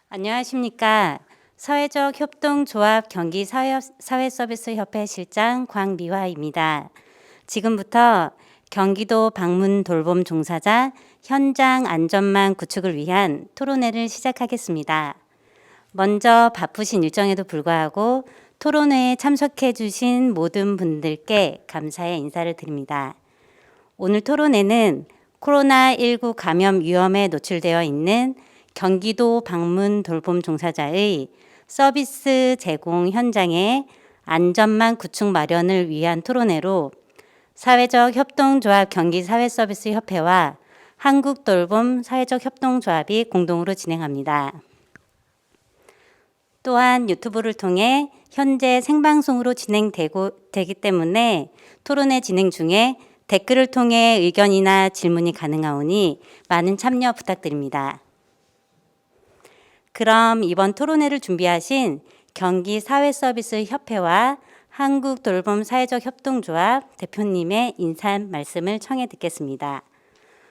안녕하십니까. 사회적 협동조합 경기사회서비스협회 실장 광미화입니다. 지금부터 경기도 방문 돌봄 종사자 현장 안전망 구축을 위한 토론회를 시작하겠습니다. 먼저 바쁘신 일정에도 불구하고 토론회에 참석해 주신 모든 분들께 감사의 인사를 드립니다. 오늘 토론회는 코로나19 감염 위험에 노출되어 있는 경기도 방문 돌봄 종사자의 서비스 제공 현장의 안전망 구축 마련을 위한 토론회로 사회적 협동조합 경기사회서비스협회와 한국돌봄 사회적 협동조합이 공동으로 진행합니다. 또한 유튜브를 통해 현재 생방송으로 진행되기 때문에 토론회 진행 중에 댓글을 통해 의견이나 질문이 가능하오니 많은 참여 부탁드립니다. 그럼 이번 토론회를 준비하신 경기사회서비스협회와 한국돌봄 사회적 협동조합 대표님의 인사 말씀을 청해 듣겠습니다.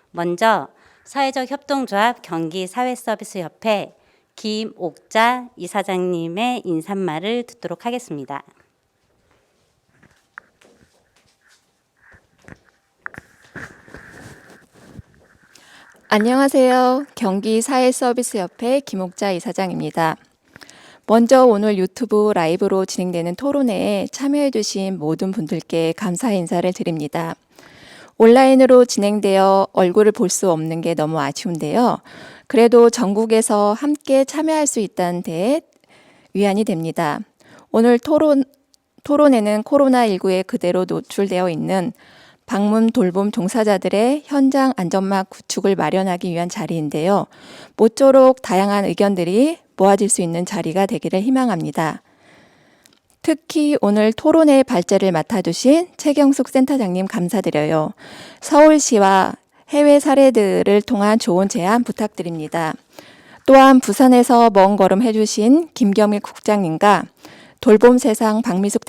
먼저 사회적 협동조합 경기사회서비스협회 김옥자 이사장님의 인사말을 듣도록 하겠습니다. 안녕하세요. 경기사회서비스협회 김옥자 이사장입니다. 먼저 오늘 유튜브 라이브로 진행되는 토론회에 참여해주신 모든 분들께 감사 인사를 드립니다. 온라인으로 진행되어 얼굴을 볼 수 없는 게 너무 아쉬운데요. 그래도 전국에서 함께 참여할 수 있다는 데 위안이 됩니다. 오늘 토론회는 코로나19에 그대로 노출되어 있는 방문 돌봄 종사자들의 현장 안전망 구축을 마련하기 위한 자리인데요. 모쪼록 다양한 의견들이 모아질 수 있는 자리가 되기를 희망합니다. 특히 오늘 토론회의 발제를 맡아주신 최경숙 센터장님 감사드려요. 서울시와 해외 사례들을 통한 좋은 제안 부탁드립니다. 또한 부산에서 먼 걸음 해주신 김경일 국장님과 돌봄세상 박미숙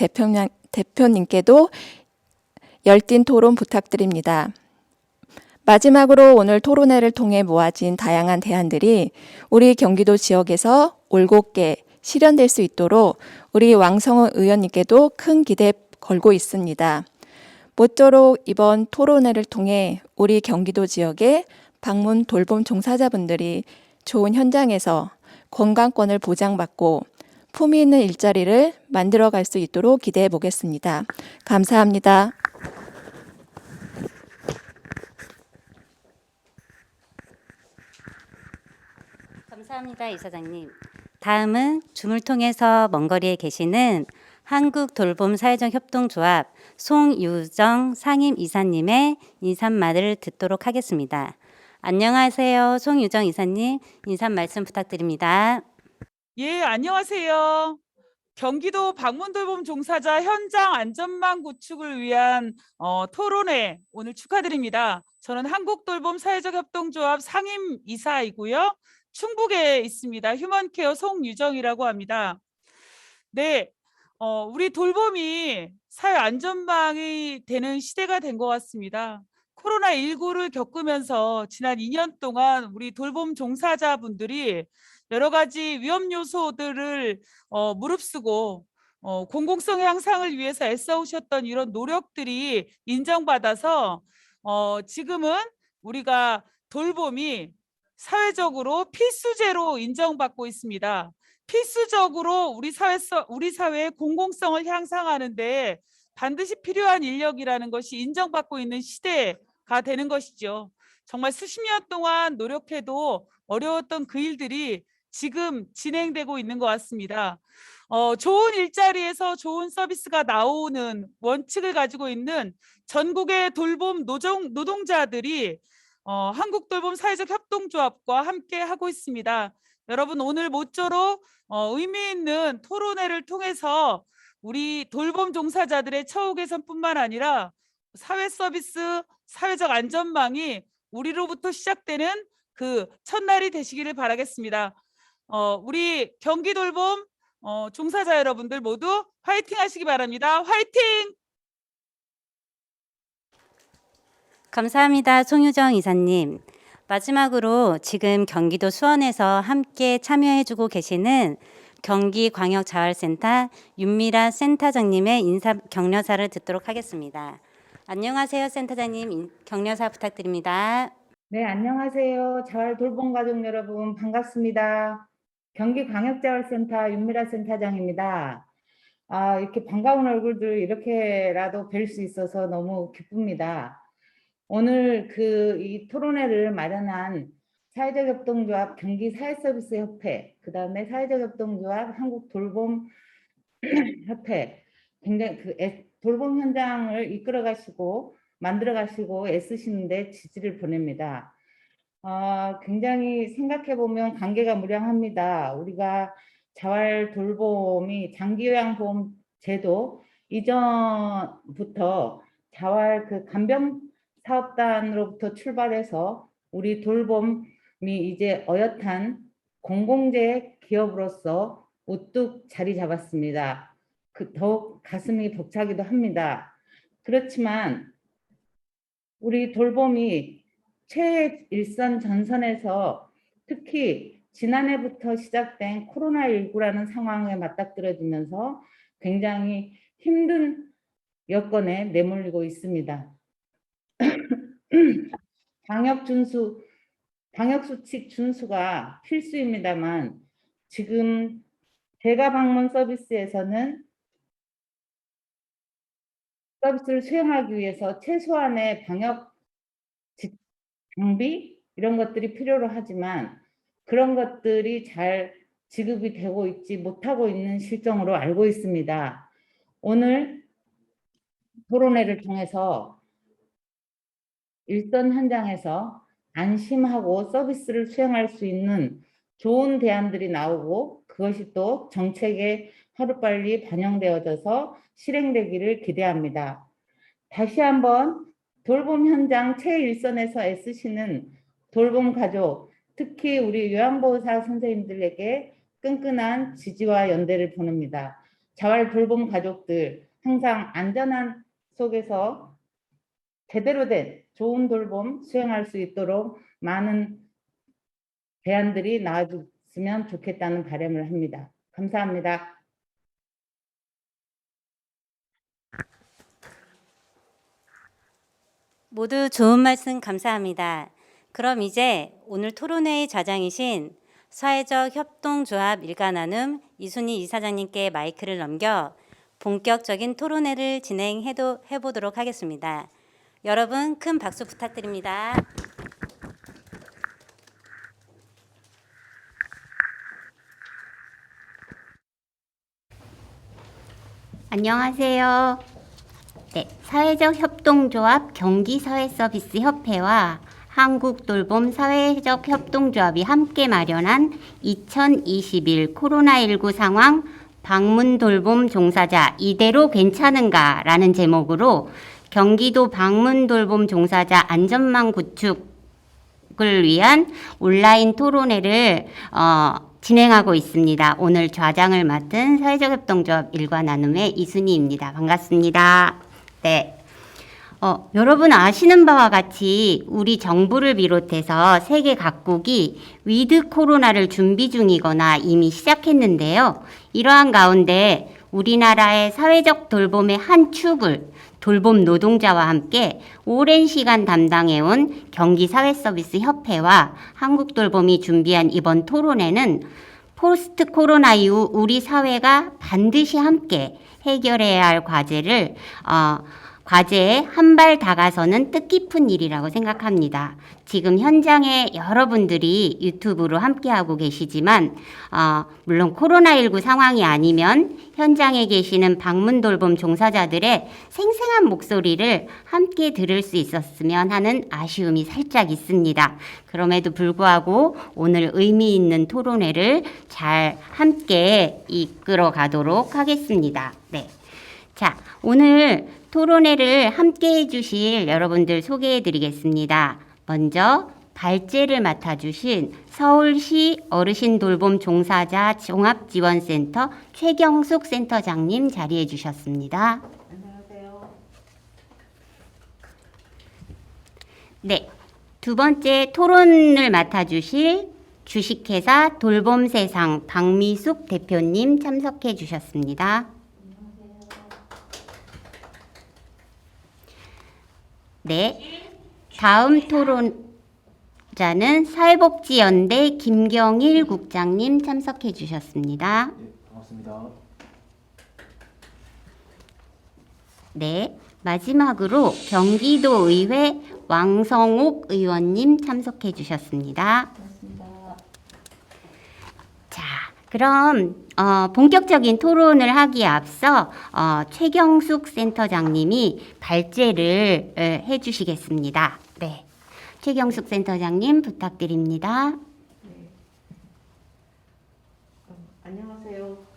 대표님께도 열띤 토론 부탁드립니다. 마지막으로 오늘 토론회를 통해 모아진 다양한 대안들이 우리 경기도 지역에서 올곧게 실현될 수 있도록 우리 왕성은 의원님께도 큰 기대 걸고 있습니다. 모쪼록 이번 토론회를 통해 우리 경기도 지역의 방문 돌봄 종사자분들이 좋은 현장에서 건강권을 보장받고 품위 있는 일자리를 만들어갈 수 있도록 기대해 보겠습니다. 감사합니다. 감사합니다, 이사장님. 다음은 줌을 통해서 먼 거리에 계시는 한국돌봄 사회적 협동조합 송유정 상임 이사님의 인사말을 듣도록 하겠습니다. 안녕하세요, 송유정 이사님. 인사 말씀 부탁드립니다. 예, 안녕하세요. 경기도 방문돌봄 종사자 현장 안전망 구축을 위한 토론회 오늘 축하드립니다. 저는 한국돌봄 사회적 협동조합 상임 이사이고요. 충북에 있습니다. 휴먼케어 송유정이라고 합니다. 네, 우리 돌봄이 사회 안전망이 되는 시대가 된 것 같습니다. 코로나19를 겪으면서 지난 2년 동안 우리 돌봄 종사자분들이 여러 가지 위험 요소들을 무릅쓰고 공공성의 향상을 위해서 애써오셨던 이런 노력들이 인정받아서 지금은 우리가 돌봄이 사회적으로 필수제로 인정받고 있습니다. 필수적으로 우리 사회의 공공성을 향상하는데 반드시 필요한 인력이라는 것이 인정받고 있는 시대가 되는 것이죠. 정말 수십 년 동안 노력해도 어려웠던 그 일들이 지금 진행되고 있는 것 같습니다. 좋은 일자리에서 좋은 서비스가 나오는 원칙을 가지고 있는 전국의 돌봄 노동자들이 한국돌봄 사회적 협동조합과 함께 하고 있습니다. 여러분 오늘 모쪼록 의미 있는 토론회를 통해서 우리 돌봄 종사자들의 처우 개선뿐만 아니라 사회 서비스, 사회적 안전망이 우리로부터 시작되는 그 첫날이 되시기를 바라겠습니다. 우리 경기돌봄 종사자 여러분들 모두 화이팅 하시기 바랍니다. 화이팅! 감사합니다, 송유정 이사님. 마지막으로 지금 경기도 수원에서 함께 참여해주고 계시는 경기광역자활센터 윤미라 센터장님의 인사 격려사를 듣도록 하겠습니다. 안녕하세요, 센터장님. 격려사 부탁드립니다. 네, 안녕하세요. 자활 돌봄 가족 여러분, 반갑습니다. 경기광역자활센터 윤미라 센터장입니다. 이렇게 반가운 얼굴들 이렇게라도 뵐 수 있어서 너무 기쁩니다. 오늘 이 토론회를 마련한 사회적 협동조합 경기사회서비스협회, 그 다음에 사회적 협동조합 한국돌봄협회, 굉장히 돌봄 현장을 이끌어 가시고 만들어 가시고 애쓰시는데 지지를 보냅니다. 굉장히 생각해 보면 관계가 무량합니다. 우리가 자활 돌봄이 장기요양보험 제도 이전부터 자활 간병 사업단으로부터 출발해서 우리 돌봄이 이제 어엿한 공공재 기업으로서 우뚝 자리 잡았습니다. 더욱 가슴이 벅차기도 합니다. 그렇지만 우리 돌봄이 최일선 전선에서 특히 지난해부터 시작된 코로나19라는 상황에 맞닥뜨려지면서 굉장히 힘든 여건에 내몰리고 있습니다. 방역수칙 준수가 필수입니다만 지금 제가 방문 서비스에서는 서비스를 수행하기 위해서 최소한의 방역 장비 이런 것들이 필요로 하지만 그런 것들이 잘 지급이 되고 있지 못하고 있는 실정으로 알고 있습니다. 오늘 토론회를 통해서 일선 현장에서 안심하고 서비스를 수행할 수 있는 좋은 대안들이 나오고 그것이 또 정책에 하루빨리 반영되어져서 실행되기를 기대합니다. 다시 한번 돌봄 현장 최일선에서 애쓰시는 돌봄 가족, 특히 우리 요양보호사 선생님들에게 끈끈한 지지와 연대를 보냅니다. 자활 돌봄 가족들 항상 안전한 속에서 제대로 된 좋은 돌봄 수행할 수 있도록 많은 대안들이 나와줬으면 좋겠다는 바람을 합니다. 감사합니다. 모두 좋은 말씀 감사합니다. 그럼 이제 오늘 토론회의 좌장이신 사회적 협동조합 일가나눔 이순희 이사장님께 마이크를 넘겨 본격적인 토론회를 진행해보도록 하겠습니다. 여러분 큰 박수 부탁드립니다. 안녕하세요. 네, 사회적 협동조합 경기사회서비스협회와 한국돌봄 사회적 협동조합이 함께 마련한 2021 코로나19 상황 방문돌봄 종사자 이대로 괜찮은가라는 제목으로 경기도 방문돌봄 종사자 안전망 구축을 위한 온라인 토론회를 진행하고 있습니다. 오늘 좌장을 맡은 사회적 협동조합 일과 나눔의 이순희입니다. 반갑습니다. 네. 여러분 아시는 바와 같이 우리 정부를 비롯해서 세계 각국이 위드 코로나를 준비 중이거나 이미 시작했는데요. 이러한 가운데 우리나라의 사회적 돌봄의 한 축을 돌봄 노동자와 함께 오랜 시간 담당해온 경기사회서비스협회와 한국돌봄이 준비한 이번 토론회는 포스트 코로나 이후 우리 사회가 반드시 함께 해결해야 할 과제에 한 발 다가서는 뜻깊은 일이라고 생각합니다. 지금 현장에 여러분들이 유튜브로 함께하고 계시지만 물론 코로나19 상황이 아니면 현장에 계시는 방문돌봄 종사자들의 생생한 목소리를 함께 들을 수 있었으면 하는 아쉬움이 살짝 있습니다. 그럼에도 불구하고 오늘 의미 있는 토론회를 잘 함께 이끌어 가도록 하겠습니다. 네. 자, 오늘 토론회를 함께 해주실 여러분들 소개해 드리겠습니다. 먼저 발제를 맡아주신 서울시 어르신 돌봄 종사자 종합지원센터 최경숙 센터장님 자리해 주셨습니다. 안녕하세요. 네. 두 번째 토론을 맡아주실 주식회사 돌봄세상 박미숙 대표님 참석해 주셨습니다. 네, 다음 토론자는 사회복지연대 김경일 국장님 참석해 주셨습니다. 반갑습니다. 네, 마지막으로 경기도의회 왕성옥 의원님 참석해 주셨습니다. 자, 그럼 본격적인 토론을 하기에 앞서 최경숙 센터장님이 발제를 해주시겠습니다. 네, 최경숙 센터장님 부탁드립니다. 안녕하세요.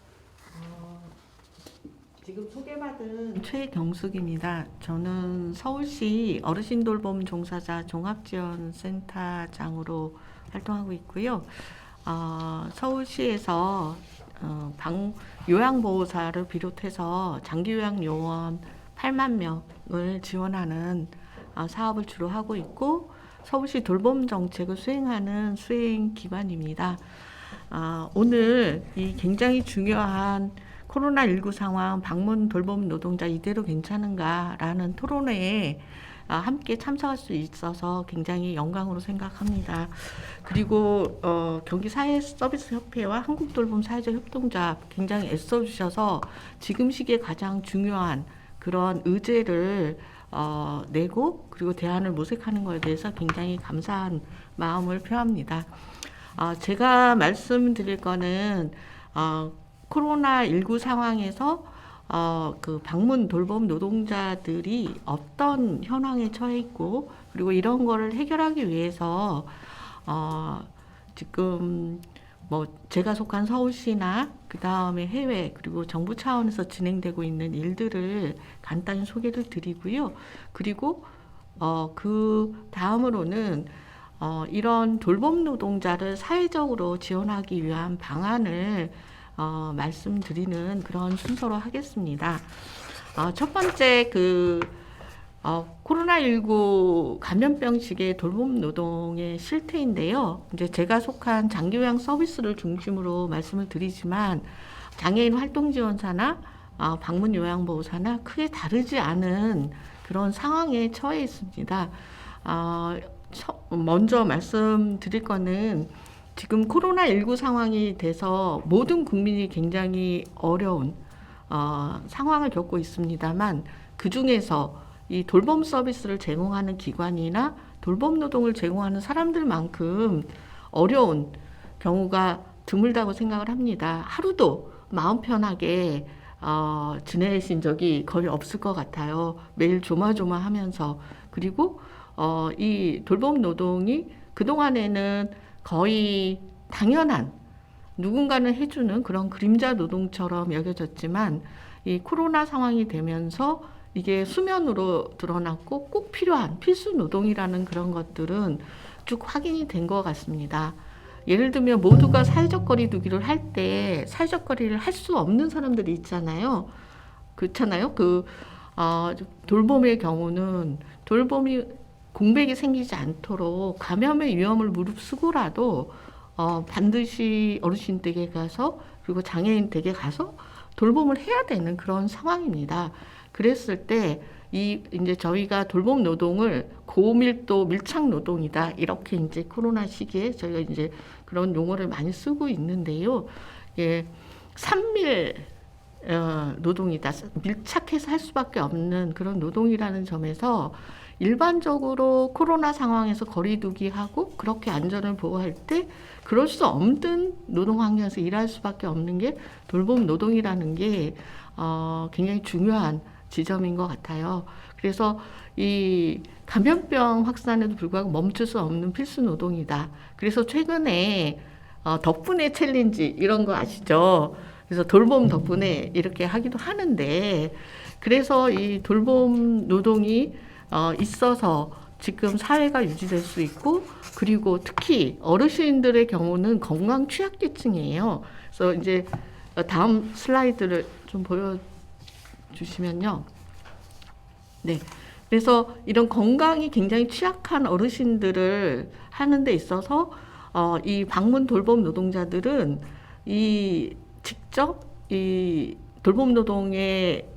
지금 소개받은 최경숙입니다. 저는 서울시 어르신돌봄 종사자 종합지원센터장으로 활동하고 있고요. 서울시에서 요양보호사를 비롯해서 장기요양요원 8만 명을 지원하는 사업을 주로 하고 있고 서울시 돌봄정책을 수행하는 수행기관입니다. 오늘 이 굉장히 중요한 코로나19 상황 방문 돌봄 노동자 이대로 괜찮은가라는 토론회에 함께 참석할 수 있어서 굉장히 영광으로 생각합니다. 그리고 경기사회서비스협회와 한국돌봄사회적협동조합 굉장히 애써주셔서 지금 시기에 가장 중요한 그런 의제를 내고 그리고 대안을 모색하는 것에 대해서 굉장히 감사한 마음을 표합니다. 제가 말씀드릴 거는 코로나19 상황에서 그 방문 돌봄 노동자들이 어떤 현황에 처해 있고 그리고 이런 거를 해결하기 위해서 지금 뭐 제가 속한 서울시나 그 다음에 해외 그리고 정부 차원에서 진행되고 있는 일들을 간단히 소개를 드리고요. 그리고 그 다음으로는 이런 돌봄 노동자를 사회적으로 지원하기 위한 방안을 말씀드리는 그런 순서로 하겠습니다. 첫 번째 코로나19 감염병 시기의 돌봄 노동의 실태인데요. 이제 제가 속한 장기요양 서비스를 중심으로 말씀을 드리지만 장애인 활동지원사나 방문 요양보호사나 크게 다르지 않은 그런 상황에 처해 있습니다. 먼저 말씀드릴 거는 지금 코로나19 상황이 돼서 모든 국민이 굉장히 어려운 상황을 겪고 있습니다만 그 중에서 이 돌봄 서비스를 제공하는 기관이나 돌봄 노동을 제공하는 사람들만큼 어려운 경우가 드물다고 생각을 합니다. 하루도 마음 편하게 지내신 적이 거의 없을 것 같아요. 매일 조마조마하면서. 그리고 이 돌봄 노동이 그동안에는 거의 당연한 누군가는 해주는 그런 그림자 노동처럼 여겨졌지만 이 코로나 상황이 되면서 이게 수면으로 드러났고 꼭 필요한 필수 노동이라는 그런 것들은 쭉 확인이 된 것 같습니다. 예를 들면 모두가 사회적 거리 두기를 할 때 사회적 거리를 할 수 없는 사람들이 있잖아요. 그렇잖아요. 돌봄의 경우는 돌봄이 공백이 생기지 않도록 감염의 위험을 무릅쓰고라도 반드시 어르신 댁에 가서 그리고 장애인 댁에 가서 돌봄을 해야 되는 그런 상황입니다. 그랬을 때 이제 저희가 돌봄 노동을 고밀도 밀착 노동이다 이렇게 이제 코로나 시기에 저희가 이제 그런 용어를 많이 쓰고 있는데요. 예, 산밀 노동이다. 밀착해서 할 수밖에 없는 그런 노동이라는 점에서 일반적으로 코로나 상황에서 거리두기 하고 그렇게 안전을 보호할 때 그럴 수 없는 노동 환경에서 일할 수밖에 없는 게 돌봄 노동이라는 게 굉장히 중요한 지점인 것 같아요. 그래서 이 감염병 확산에도 불구하고 멈출 수 없는 필수 노동이다. 그래서 최근에 덕분에 챌린지 이런 거 아시죠? 그래서 돌봄 덕분에 이렇게 하기도 하는데 그래서 이 돌봄 노동이 있어서 지금 사회가 유지될 수 있고 그리고 특히 어르신들의 경우는 건강 취약계층이에요. 그래서 이제 다음 슬라이드를 좀 보여주시면요. 네, 그래서 이런 건강이 굉장히 취약한 어르신들을 하는 데 있어서 이 방문 돌봄 노동자들은 직접 이 돌봄 노동에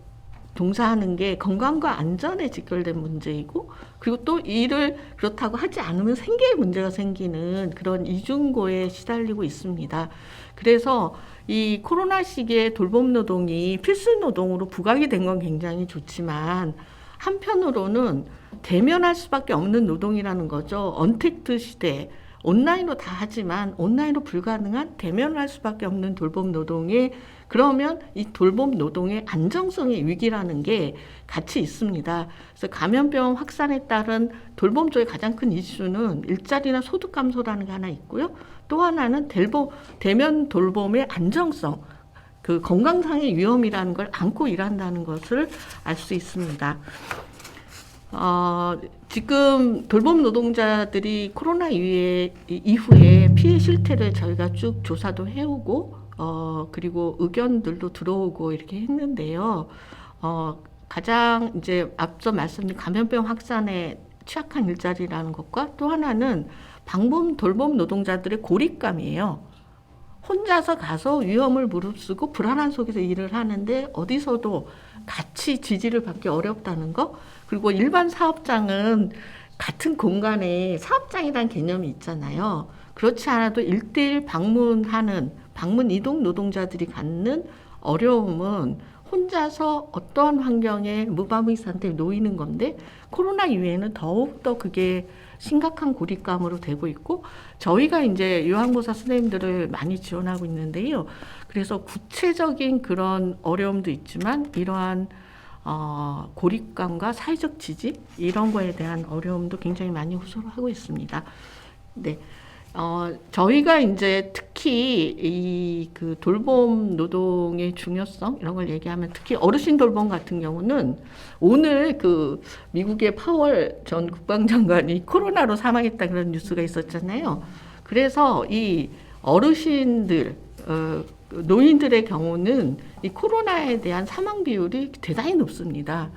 종사하는 게 건강과 안전에 직결된 문제이고, 그리고 또 일을 그렇다고 하지 않으면 생계에 문제가 생기는 그런 이중고에 시달리고 있습니다. 그래서 이 코로나 시기에 돌봄 노동이 필수 노동으로 부각이 된 건 굉장히 좋지만, 한편으로는 대면할 수밖에 없는 노동이라는 거죠. 언택트 시대, 온라인으로 다 하지만 온라인으로 불가능한 대면을 할 수밖에 없는 돌봄 노동이, 그러면 이 돌봄 노동의 안정성의 위기라는 게 같이 있습니다. 그래서 감염병 확산에 따른 돌봄 쪽의 가장 큰 이슈는 일자리나 소득 감소라는 게 하나 있고요. 또 하나는 대면 돌봄의 안정성, 그 건강상의 위험이라는 걸 안고 일한다는 것을 알 수 있습니다. 지금 돌봄 노동자들이 코로나 이후에 피해 실태를 저희가 쭉 조사도 해오고, 그리고 의견들도 들어오고 이렇게 했는데요. 가장 이제 앞서 말씀드린 감염병 확산에 취약한 일자리라는 것과, 또 하나는 돌봄 노동자들의 고립감이에요. 혼자서 가서 위험을 무릅쓰고 불안한 속에서 일을 하는데 어디서도 같이 지지를 받기 어렵다는 거. 그리고 일반 사업장은 같은 공간에 사업장이라는 개념이 있잖아요. 그렇지 않아도 1대1 방문 이동 노동자들이 갖는 어려움은 혼자서 어떠한 환경에 무방비 상태에 놓이는 건데, 코로나 이후에는 더욱더 그게 심각한 고립감으로 되고 있고, 저희가 이제 요양보호사 선생님들을 많이 지원하고 있는데요. 그래서 구체적인 그런 어려움도 있지만 이러한 고립감과 사회적 지지 이런 거에 대한 어려움도 굉장히 많이 호소를 하고 있습니다. 네. 저희가 이제 특히 그 돌봄 노동의 중요성 이런 걸 얘기하면, 특히 어르신 돌봄 같은 경우는 오늘 그 미국의 파월 전 국방장관이 코로나로 사망했다 그런 뉴스가 있었잖아요. 그래서 이 어르신들, 노인들의 경우는 이 코로나에 대한 사망 비율이 대단히 높습니다.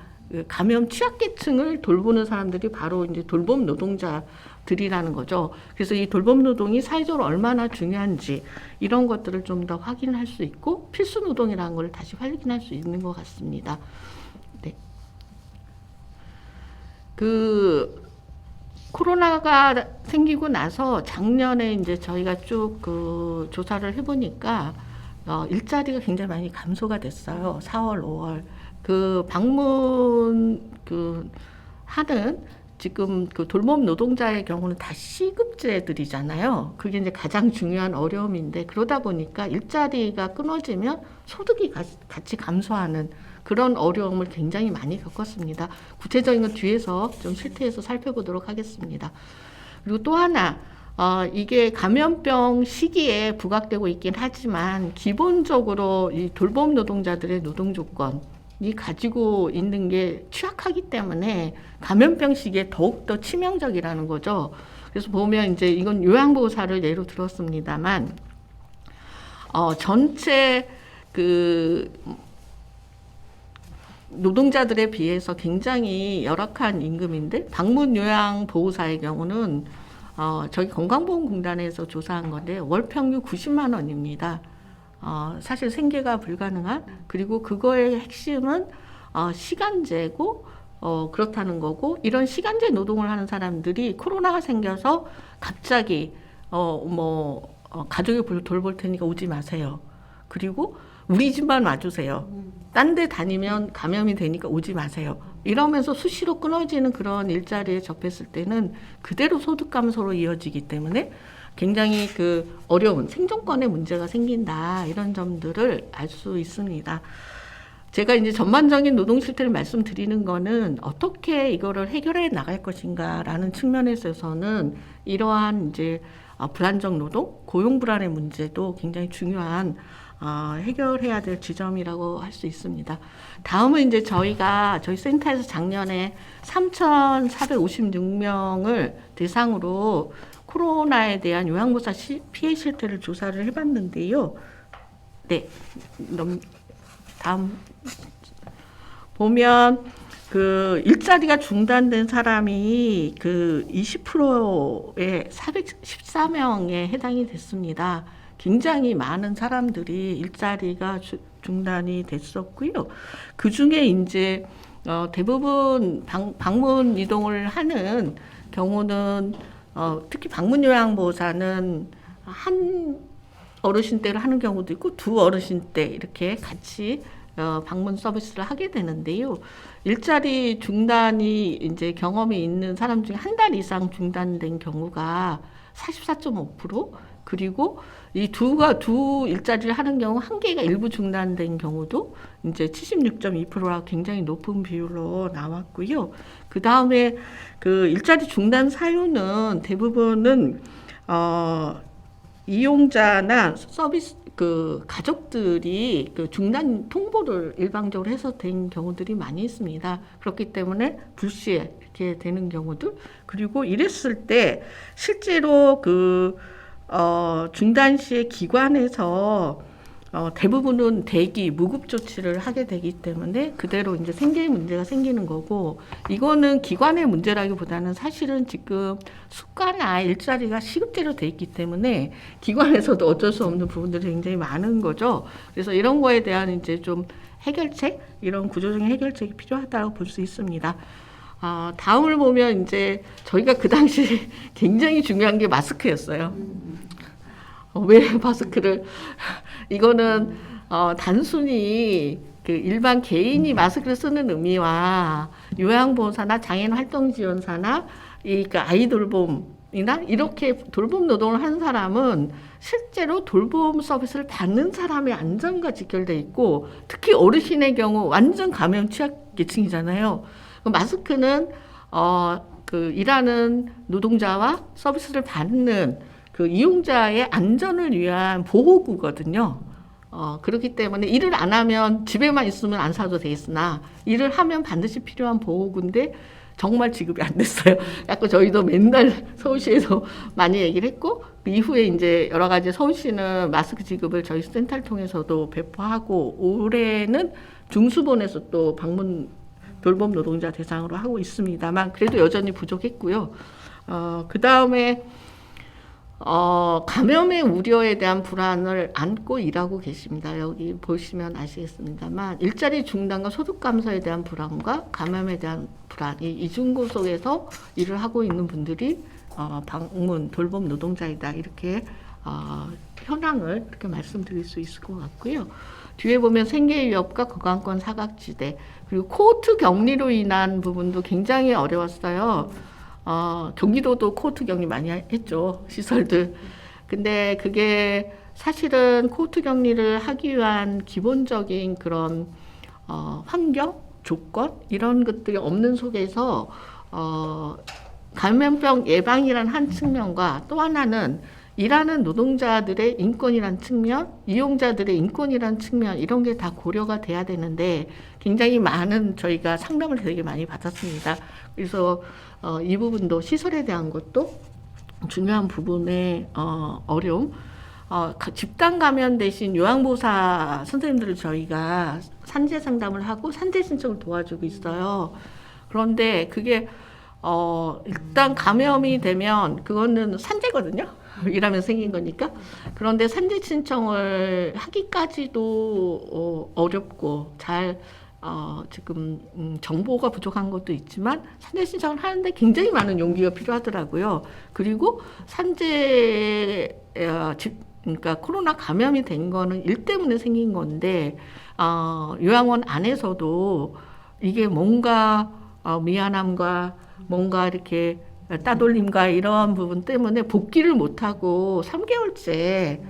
감염 취약계층을 돌보는 사람들이 바로 이제 돌봄 노동자들이라는 거죠. 그래서 이 돌봄 노동이 사회적으로 얼마나 중요한지 이런 것들을 좀 더 확인할 수 있고, 필수 노동이라는 걸 다시 확인할 수 있는 것 같습니다. 네. 코로나가 생기고 나서 작년에 이제 저희가 쭉 그 조사를 해보니까 일자리가 굉장히 많이 감소가 됐어요. 4월, 5월. 하는 지금 그 돌봄 노동자의 경우는 다 시급제들이잖아요. 그게 이제 가장 중요한 어려움인데, 그러다 보니까 일자리가 끊어지면 소득이 같이 감소하는 그런 어려움을 굉장히 많이 겪었습니다. 구체적인 건 뒤에서 좀 실태에서 살펴보도록 하겠습니다. 그리고 또 하나, 이게 감염병 시기에 부각되고 있긴 하지만 기본적으로 이 돌봄 노동자들의 노동 조건이 가지고 있는 게 취약하기 때문에 감염병 시기에 더욱더 치명적이라는 거죠. 그래서 보면 이제 이건 요양보호사를 예로 들었습니다만, 전체 그 노동자들에 비해서 굉장히 열악한 임금인데, 방문 요양 보호사의 경우는 저희 건강보험공단에서 조사한 건데 월 평균 90만 원입니다. 사실 생계가 불가능한, 그리고 그거의 핵심은 시간제고 그렇다는 거고, 이런 시간제 노동을 하는 사람들이 코로나가 생겨서 갑자기 가족이 돌볼 테니까 오지 마세요. 그리고 우리 집만 와주세요. 딴 데 다니면 감염이 되니까 오지 마세요. 이러면서 수시로 끊어지는 그런 일자리에 접했을 때는 그대로 소득 감소로 이어지기 때문에 굉장히 그 어려운 생존권에 문제가 생긴다, 이런 점들을 알 수 있습니다. 제가 이제 전반적인 노동 실태를 말씀드리는 거는 어떻게 이거를 해결해 나갈 것인가라는 측면에 있어서는 이러한 이제 불안정 노동, 고용 불안의 문제도 굉장히 중요한 해결해야 될 지점이라고 할 수 있습니다. 다음은 이제 저희 센터에서 작년에 3,456명을 대상으로 코로나에 대한 요양보호사 피해 실태를 조사를 해봤는데요. 네, 다음 보면 그 일자리가 중단된 사람이 그 20%의 414명에 해당이 됐습니다. 굉장히 많은 사람들이 일자리가 중단이 됐었고요. 그 중에 이제 대부분 방문 이동을 하는 경우는 특히 방문 요양보호사는 한 어르신대를 하는 경우도 있고 두 어르신대 이렇게 같이 방문 서비스를 하게 되는데요. 일자리 중단이 이제 경험이 있는 사람 중에 한 달 이상 중단된 경우가 44.5%, 그리고 이 두 일자리를 하는 경우 한 개가 일부 중단된 경우도 이제 76.2%라 굉장히 높은 비율로 나왔고요. 그 다음에 그 일자리 중단 사유는 대부분은 이용자나 서비스 그 가족들이 그 중단 통보를 일방적으로 해서 된 경우들이 많이 있습니다. 그렇기 때문에 불시에 이렇게 되는 경우들, 그리고 이랬을 때 실제로 그 중단 시에 기관에서 대부분은 대기 무급 조치를 하게 되기 때문에 그대로 이제 생계의 문제가 생기는 거고, 이거는 기관의 문제라기보다는 사실은 지금 수가나 일자리가 시급제로 돼 있기 때문에 기관에서도 어쩔 수 없는 부분들이 굉장히 많은 거죠. 그래서 이런 거에 대한 이제 좀 해결책, 이런 구조적인 해결책이 필요하다고 볼 수 있습니다. 다음을 보면 이제 저희가 그 당시 굉장히 중요한 게 마스크였어요. 왜 마스크를 이거는 단순히 그 일반 개인이 마스크를 쓰는 의미와 요양보호사나 장애인 활동지원사나 그 아이 돌봄이나 이렇게 돌봄 노동을 하는 사람은 실제로 돌봄 서비스를 받는 사람의 안전과 직결돼 있고, 특히 어르신의 경우 완전 감염 취약계층이잖아요. 마스크는 그 일하는 노동자와 서비스를 받는 그 이용자의 안전을 위한 보호구거든요. 그렇기 때문에 일을 안 하면 집에만 있으면 안 사도 되겠으나 일을 하면 반드시 필요한 보호구인데 정말 지급이 안 됐어요. 약간 저희도 맨날 서울시에서 많이 얘기를 했고, 그 이후에 이제 여러 가지 서울시는 마스크 지급을 저희 센터를 통해서도 배포하고, 올해는 중수본에서 또 방문 돌봄 노동자 대상으로 하고 있습니다만 그래도 여전히 부족했고요. 그 다음에 감염의 우려에 대한 불안을 안고 일하고 계십니다. 여기 보시면 아시겠습니다만 일자리 중단과 소득 감소에 대한 불안과 감염에 대한 불안, 이 이중고 속에서 일을 하고 있는 분들이 방문 돌봄 노동자이다, 이렇게 현황을 이렇게 말씀드릴 수 있을 것 같고요. 뒤에 보면 생계 위협과 거강권 사각지대, 그리고 코호트 격리로 인한 부분도 굉장히 어려웠어요. 경기도도 코호트 격리 많이 했죠, 시설들. 근데 그게 사실은 코호트 격리를 하기 위한 기본적인 그런 환경, 조건, 이런 것들이 없는 속에서 감염병 예방이란 한 측면과 또 하나는 일하는 노동자들의 인권이란 측면, 이용자들의 인권이란 측면, 이런 게 다 고려가 돼야 되는데 굉장히 많은 저희가 상담을 되게 많이 받았습니다. 그래서 이 부분도 시설에 대한 것도 중요한 부분의 어려움. 집단 감염 대신 요양보호사 선생님들을 저희가 산재 상담을 하고 산재 신청을 도와주고 있어요. 그런데 그게 일단 감염이 되면 그거는 산재거든요. 일하면서 생긴 거니까. 그런데 산재 신청을 하기까지도 어렵고 잘 지금 정보가 부족한 것도 있지만 산재 신청을 하는데 굉장히 많은 용기가 필요하더라고요. 그리고 산재 그러니까 코로나 감염이 된 거는 일 때문에 생긴 건데 요양원 안에서도 이게 뭔가 미안함과 뭔가 이렇게 따돌림과 이런 부분 때문에 복귀를 못하고 3개월째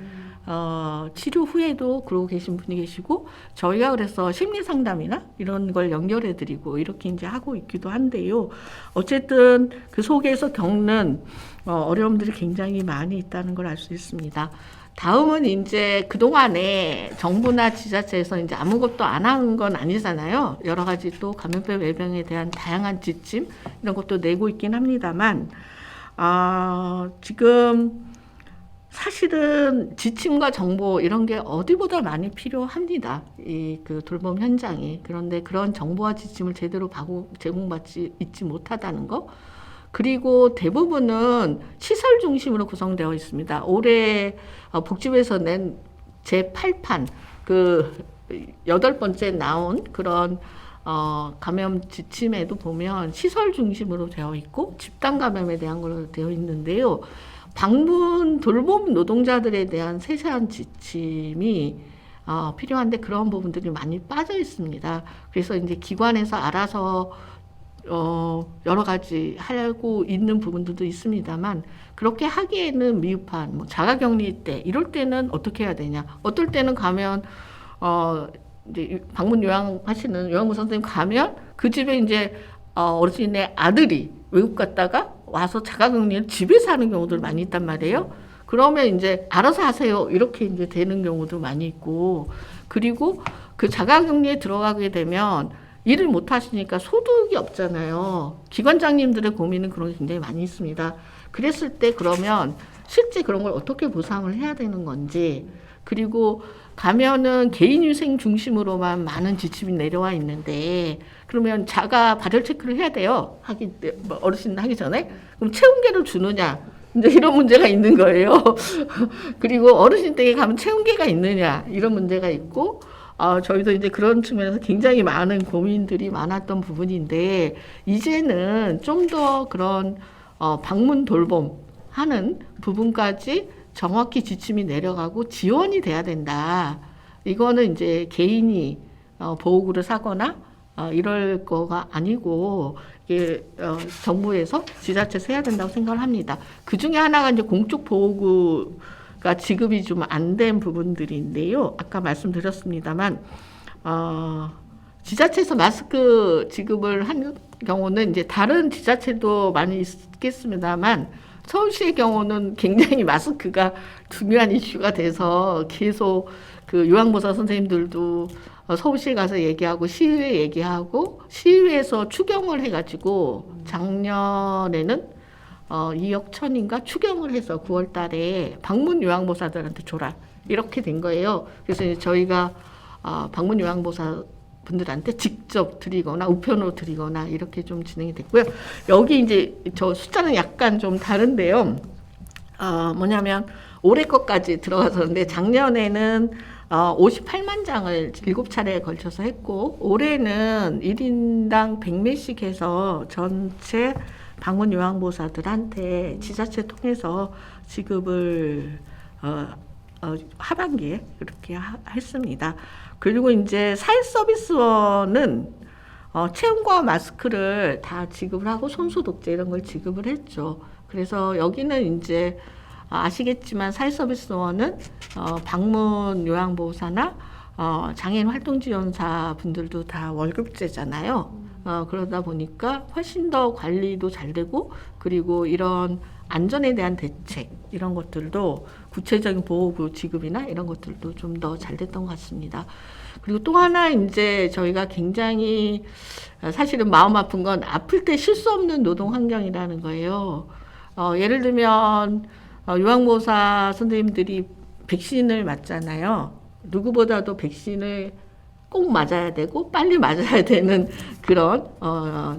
치료 후에도 그러고 계신 분이 계시고, 저희가 그래서 심리 상담이나 이런 걸 연결해 드리고 이렇게 이제 하고 있기도 한데요. 어쨌든 그 속에서 겪는 어려움들이 굉장히 많이 있다는 걸 알 수 있습니다. 다음은 이제 그동안에 정부나 지자체에서 이제 아무것도 안 한 건 아니잖아요. 여러 가지 또 감염병 예방에 대한 다양한 지침 이런 것도 내고 있긴 합니다만 지금 사실은 지침과 정보 이런 게 어디보다 많이 필요합니다. 이 그 돌봄 현장이. 그런데 그런 정보와 지침을 제대로 제공받지 있지 못하다는 거. 그리고 대부분은 시설 중심으로 구성되어 있습니다. 올해 복지부에서 낸 제8판 그 8번째 나온 그런 감염 지침에도 보면 시설 중심으로 되어 있고 집단 감염에 대한 걸로 되어 있는데요. 방문 돌봄 노동자들에 대한 세세한 지침이 필요한데 그런 부분들이 많이 빠져 있습니다. 그래서 이제 기관에서 알아서 여러 가지 하고 있는 부분들도 있습니다만 그렇게 하기에는 미흡한 뭐 자가격리 때 이럴 때는 어떻게 해야 되냐? 어떨 때는 가면 이제 방문 요양하시는 요양보 선생님 가면 그 집에 이제 어르신의 아들이 외국 갔다가 와서 자가격리를 집에서 하는 경우들 많이 있단 말이에요. 그러면 이제 알아서 하세요 이렇게 이제 되는 경우도 많이 있고 그리고 그 자가격리에 들어가게 되면 일을 못 하시니까 소득이 없잖아요. 기관장님들의 고민은 그런 게 굉장히 많이 있습니다. 그랬을 때 그러면 실제 그런 걸 어떻게 보상을 해야 되는 건지 그리고 가면은 개인위생 중심으로만 많은 지침이 내려와 있는데 그러면 자가 발열 체크를 해야 돼요. 어르신 하기 전에. 그럼 체온계를 주느냐. 이제 이런 문제가 있는 거예요. 그리고 어르신 댁에 가면 체온계가 있느냐. 이런 문제가 있고 저희도 이제 그런 측면에서 굉장히 많은 고민들이 많았던 부분인데 이제는 좀 더 그런 방문 돌봄 하는 부분까지 정확히 지침이 내려가고 지원이 돼야 된다. 이거는 이제 개인이 보호구를 사거나 이럴 거가 아니고 이게 정부에서 지자체에서 해야 된다고 생각을 합니다. 그 중에 하나가 이제 공적 보호구가 지급이 좀 안 된 부분들인데요. 아까 말씀드렸습니다만 지자체에서 마스크 지급을 한 경우는 이제 다른 지자체도 많이 있겠습니다만 서울시의 경우는 굉장히 마스크가 중요한 이슈가 돼서 계속 그 요양보사 선생님들도 서울시에 가서 얘기하고 시의회 얘기하고 시의회에서 추경을 해가지고 작년에는 2억 1천인가 추경을 해서 9월 달에 방문 요양보사들한테 줘라 이렇게 된 거예요. 그래서 이제 저희가 방문 요양보사 분들한테 직접 드리거나 우편으로 드리거나 이렇게 좀 진행이 됐고요. 여기 이제 저 숫자는 약간 좀 다른데요. 뭐냐면 올해 것까지 들어가서는데 작년에는 58만 장을 7차례에 걸쳐서 했고 올해는 1인당 100매씩 해서 전체 방문 요양보사들한테 지자체 통해서 지급을 하반기에 그렇게 했습니다. 그리고 이제 사회서비스원은 체온과 마스크를 다 지급을 하고 손소독제 이런 걸 지급을 했죠. 그래서 여기는 이제 아시겠지만 사회서비스원은 방문 요양보호사나 장애인 활동지원사 분들도 다 월급제잖아요. 그러다 보니까 훨씬 더 관리도 잘 되고 그리고 이런 안전에 대한 대책 이런 것들도 구체적인 보호구 지급이나 이런 것들도 좀 더 잘 됐던 것 같습니다. 그리고 또 하나 이제 저희가 굉장히 사실은 마음 아픈 건 아플 때 쉴 수 없는 노동 환경이라는 거예요. 예를 들면 요양보호사 선생님들이 백신을 맞잖아요. 누구보다도 백신을 꼭 맞아야 되고 빨리 맞아야 되는 그런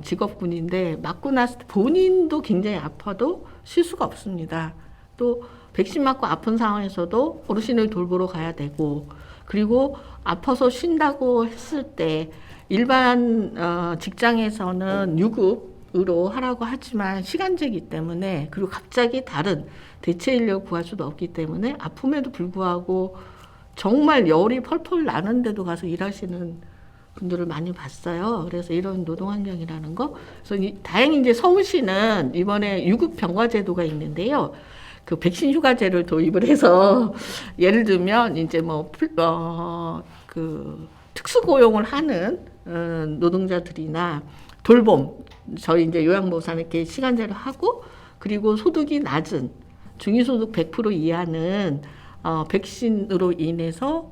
직업군인데 맞고 났을 때 본인도 굉장히 아파도 쉴 수가 없습니다. 또 백신 맞고 아픈 상황에서도 어르신을 돌보러 가야 되고 그리고 아파서 쉰다고 했을 때 일반 직장에서는 유급으로 하라고 하지만 시간제이기 때문에 그리고 갑자기 다른 대체 인력을 구할 수도 없기 때문에 아픔에도 불구하고 정말 열이 펄펄 나는데도 가서 일하시는 분들을 많이 봤어요. 그래서 이런 노동 환경이라는 거. 그래서 다행히 이제 서울시는 이번에 유급 병가 제도가 있는데요. 그 백신 휴가제를 도입을 해서 예를 들면 이제 그 특수 고용을 하는 노동자들이나 돌봄 저희 이제 요양보호사는 이렇게 시간제를 하고 그리고 소득이 낮은 중위소득 100% 이하는 백신으로 인해서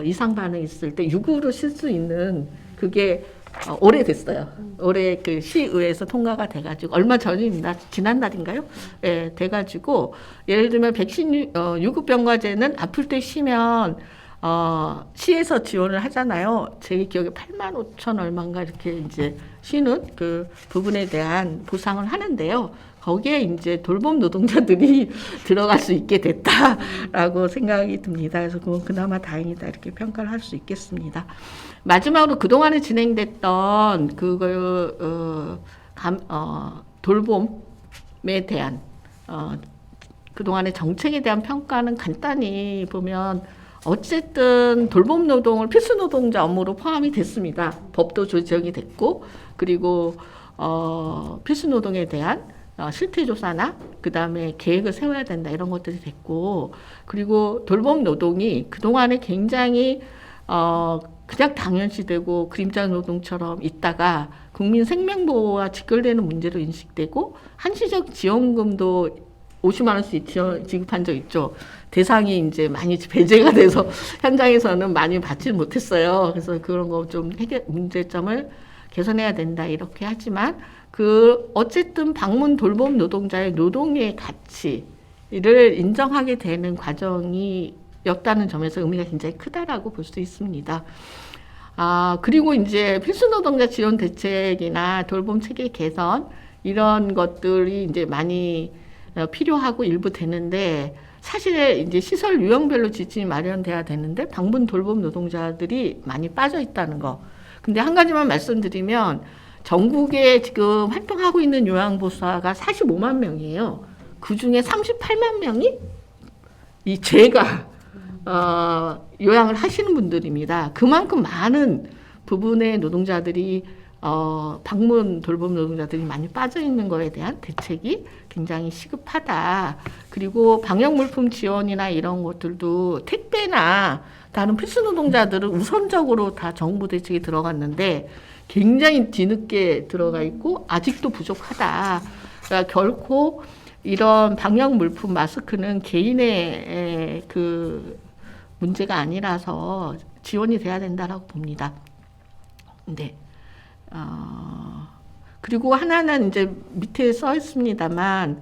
이상 반응이 있을 때 유급으로 쉴 수 있는 그게 오래됐어요. 올해 그 시의회에서 통과가 돼가지고 얼마 전입니다. 지난달인가요? 예, 돼가지고 예를 들면 백신 유급병과제는 아플 때 쉬면 시에서 지원을 하잖아요. 제 기억에 85,000 얼마인가 이렇게 이제 쉬는 그 부분에 대한 보상을 하는데요. 거기에 이제 돌봄 노동자들이 들어갈 수 있게 됐다라고 생각이 듭니다. 그래서 그건 그나마 다행이다 이렇게 평가를 할 수 있겠습니다. 마지막으로 그동안에 진행됐던 돌봄에 대한 그동안의 정책에 대한 평가는 간단히 보면 어쨌든 돌봄 노동을 필수 노동자 업무로 포함이 됐습니다. 법도 조정이 됐고 그리고 필수 노동에 대한 실태 조사나 그다음에 계획을 세워야 된다 이런 것들이 됐고 그리고 돌봄 노동이 그동안에 굉장히 그냥 당연시되고 그림자 노동처럼 있다가 국민 생명보호와 직결되는 문제로 인식되고 한시적 지원금도 50만 원씩 지급한 적 있죠. 대상이 이제 많이 배제가 돼서 현장에서는 많이 받지 못했어요. 그래서 그런 거 좀 문제점을 개선해야 된다 이렇게 하지만 어쨌든 방문 돌봄 노동자의 노동의 가치를 인정하게 되는 과정이었다는 점에서 의미가 굉장히 크다라고 볼 수 있습니다. 그리고 이제 필수 노동자 지원 대책이나 돌봄 체계 개선 이런 것들이 이제 많이 필요하고 일부 되는데 사실 이제 시설 유형별로 지침이 마련돼야 되는데 방문 돌봄 노동자들이 많이 빠져 있다는 거. 근데 한 가지만 말씀드리면 전국에 지금 활동하고 있는 요양보호사가 45만 명이에요. 그 중에 38만 명이 이 제가 요양을 하시는 분들입니다. 그만큼 많은 부분의 노동자들이 방문 돌봄 노동자들이 많이 빠져 있는 거에 대한 대책이 굉장히 시급하다. 그리고 방역 물품 지원이나 이런 것들도 택배나 다른 필수 노동자들은 우선적으로 다 정부 대책이 들어갔는데 굉장히 뒤늦게 들어가 있고 아직도 부족하다. 그러니까 결코 이런 방역 물품 마스크는 개인의 그 문제가 아니라서 지원이 돼야 된다라고 봅니다. 네. 그리고 하나는 이제 밑에 써 있습니다만,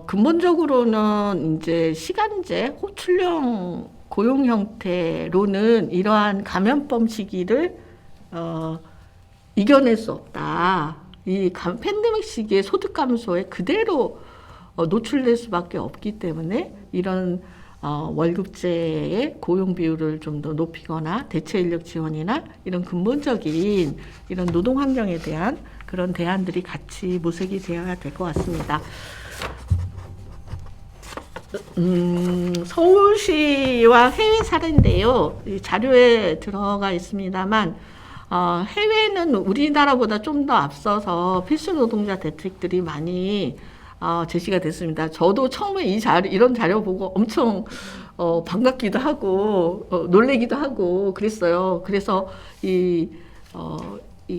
근본적으로는 이제 시간제, 호출형 고용 형태로는 이러한 감염병 시기를, 이겨낼 수 없다. 이 팬데믹 시기에 소득 감소에 그대로 노출될 수밖에 없기 때문에 이런 월급제의 고용 비율을 좀 더 높이거나 대체 인력 지원이나 이런 근본적인 이런 노동 환경에 대한 그런 대안들이 같이 모색이 되어야 될 것 같습니다. 서울시와 해외 사례인데요. 이 자료에 들어가 있습니다만 해외는 우리나라보다 좀 더 앞서서 필수 노동자 대책들이 많이 제시가 됐습니다. 저도 처음에 이런 자료 보고 엄청 반갑기도 하고 놀래기도 하고 그랬어요. 그래서 이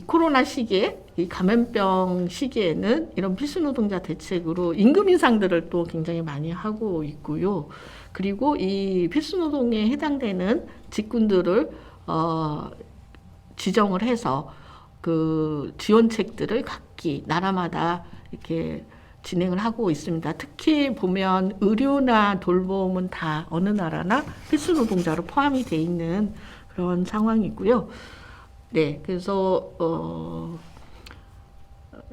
코로나 시기에 이 감염병 시기에는 이런 필수 노동자 대책으로 임금 인상들을 또 굉장히 많이 하고 있고요. 그리고 이 필수 노동에 해당되는 직군들을 지정을 해서 그 지원책들을 각기 나라마다 이렇게 진행을 하고 있습니다. 특히 보면 의료나 돌봄은 다 어느 나라나 필수 노동자로 포함이 돼 있는 그런 상황이고요. 네, 그래서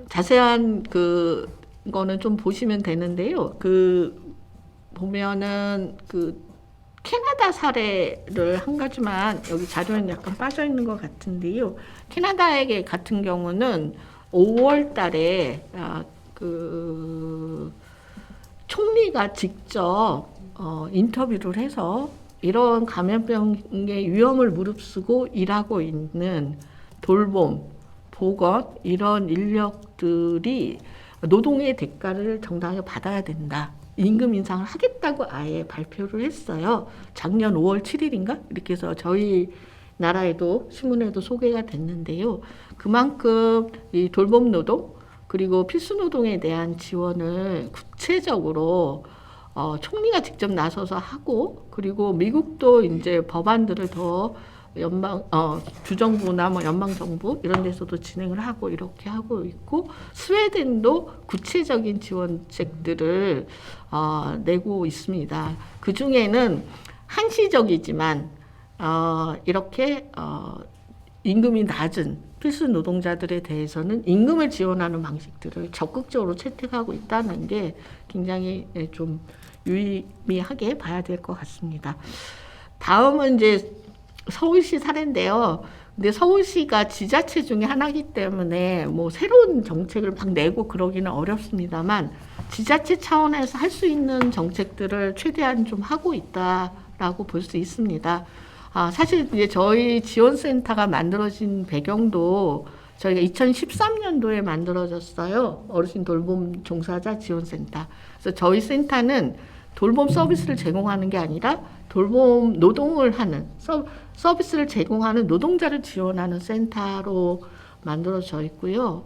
자세한 거는 좀 보시면 되는데요. 보면은 캐나다 사례를 한 가지만 여기 자료에는 약간 빠져 있는 것 같은데요. 캐나다의 같은 경우는 5월 달에 총리가 직접 인터뷰를 해서 이런 감염병의 위험을 무릅쓰고 일하고 있는 돌봄, 보건 이런 인력들이 노동의 대가를 정당하게 받아야 된다. 임금 인상을 하겠다고 아예 발표를 했어요. 작년 5월 7일인가? 이렇게 해서 저희 나라에도 신문에도 소개가 됐는데요. 그만큼 이 돌봄 노동 그리고 필수 노동에 대한 지원을 구체적으로 총리가 직접 나서서 하고 그리고 미국도 이제 법안들을 더 주정부나 뭐 연방정부 이런 데서도 진행을 하고 이렇게 하고 있고, 스웨덴도 구체적인 지원책들을 내고 있습니다. 그 중에는 한시적이지만 이렇게 임금이 낮은 필수 노동자들에 대해서는 임금을 지원하는 방식들을 적극적으로 채택하고 있다는 게 굉장히 좀 유의미하게 봐야 될 것 같습니다. 다음은 이제 서울시 사례인데요. 근데 서울시가 지자체 중에 하나이기 때문에 뭐 새로운 정책을 막 내고 그러기는 어렵습니다만, 지자체 차원에서 할 수 있는 정책들을 최대한 좀 하고 있다라고 볼 수 있습니다. 사실 이제 저희 지원센터가 만들어진 배경도 저희가 2013년도에 만들어졌어요. 어르신 돌봄 종사자 지원센터. 그래서 저희 센터는 돌봄 서비스를 제공하는 게 아니라 돌봄 노동을 하는 서비스를 제공하는 노동자를 지원하는 센터로 만들어져 있고요.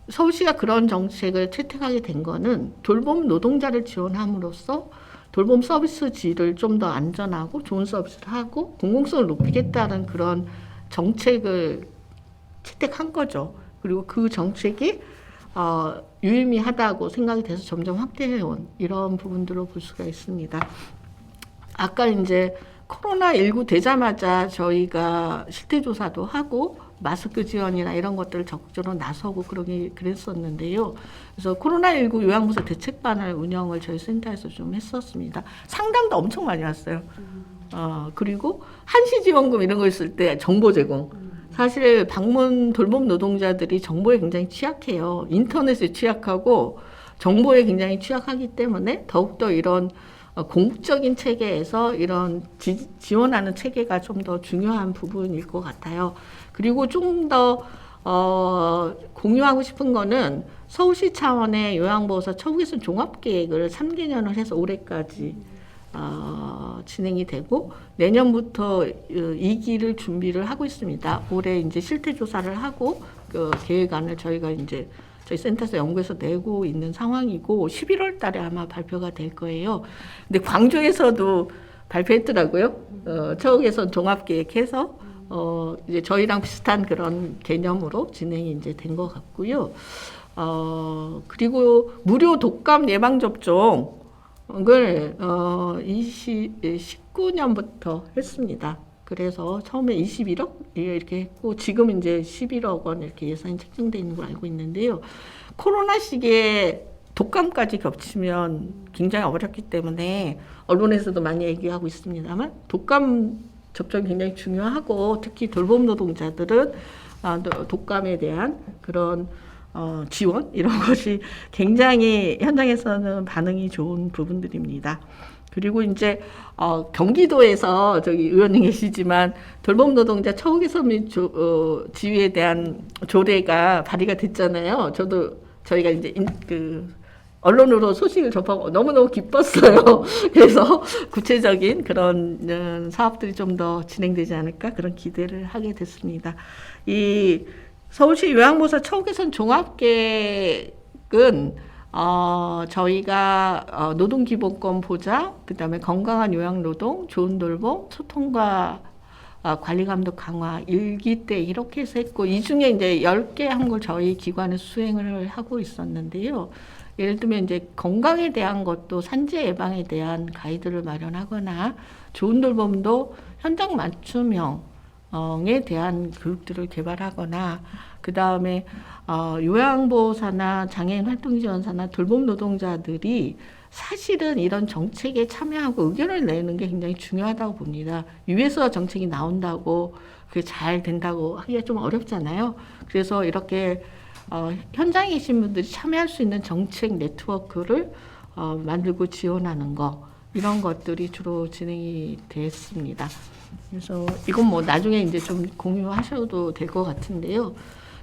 서울시가 그런 정책을 채택하게 된 거는 돌봄 노동자를 지원함으로써 돌봄 서비스 질을 좀 더 안전하고 좋은 서비스를 하고 공공성을 높이겠다는 그런 정책을 채택한 거죠. 그리고 그 정책이 유의미하다고 생각이 돼서 점점 확대해온 이런 부분들로 볼 수가 있습니다. 아까 이제 코로나19 되자마자 저희가 실태조사도 하고 마스크 지원이나 이런 것들을 적극적으로 나서고 그랬었는데요. 그래서 코로나19 요양보서 대책반을 운영을 저희 센터에서 좀 했었습니다. 상담도 엄청 많이 왔어요. 그리고 한시지원금 이런 거 있을 때 정보 제공. 사실 방문 돌봄 노동자들이 정보에 굉장히 취약해요. 인터넷에 취약하고 정보에 굉장히 취약하기 때문에 더욱더 이런 공적인 체계에서 이런 지원하는 체계가 좀 더 중요한 부분일 것 같아요. 그리고 좀 더 공유하고 싶은 거는 서울시 차원의 요양보호사 처우개선 종합계획을 3개년을 해서 올해까지 진행이 되고 내년부터 2기를 준비를 하고 있습니다. 올해 이제 실태조사를 하고 그 계획안을 저희가 이제 저희 센터에서 연구해서 내고 있는 상황이고 11월 달에 아마 발표가 될 거예요. 근데 광주에서도 발표했더라고요. 처우개선 종합계획해서 이제 저희랑 비슷한 그런 개념으로 진행이 이제 된 것 같고요. 그리고 무료 독감 예방 접종을 19년부터 했습니다. 그래서 처음에 21억 이렇게 했고 지금 이제 11억 원 이렇게 예산이 책정돼 있는 걸 알고 있는데요. 코로나 시기에 독감까지 겹치면 굉장히 어렵기 때문에 언론에서도 많이 얘기하고 있습니다만 독감 접종이 굉장히 중요하고 특히 돌봄 노동자들은 독감에 대한 그런 지원 이런 것이 굉장히 현장에서는 반응이 좋은 부분들입니다. 그리고 이제 경기도에서 저기 의원님 계시지만 돌봄 노동자 처우 개선 및 지위에 대한 조례가 발의가 됐잖아요. 저희가 이제 언론으로 소식을 접하고 너무너무 기뻤어요. 그래서 구체적인 그런 사업들이 좀 더 진행되지 않을까 그런 기대를 하게 됐습니다. 이 서울시 요양보호사 처우 개선 종합계획은 저희가 노동기본권 보장, 그다음에 건강한 요양노동, 좋은 돌봄, 소통과 관리감독 강화 1기 때 이렇게 해서 했고 이 중에 이제 10개 한 걸 저희 기관에서 수행을 하고 있었는데요. 예를 들면 이제 건강에 대한 것도 산재 예방에 대한 가이드를 마련하거나 좋은 돌봄도 현장 맞춤형에 대한 교육들을 개발하거나 그 다음에 요양보호사나 장애인 활동지원사나 돌봄 노동자들이 사실은 이런 정책에 참여하고 의견을 내는 게 굉장히 중요하다고 봅니다. 위에서 정책이 나온다고 그게 잘 된다고 하기가 좀 어렵잖아요. 그래서 이렇게 현장에 계신 분들이 참여할 수 있는 정책 네트워크를 만들고 지원하는 거 이런 것들이 주로 진행이 됐습니다. 그래서 이건 뭐 나중에 이제 좀 공유하셔도 될 것 같은데요.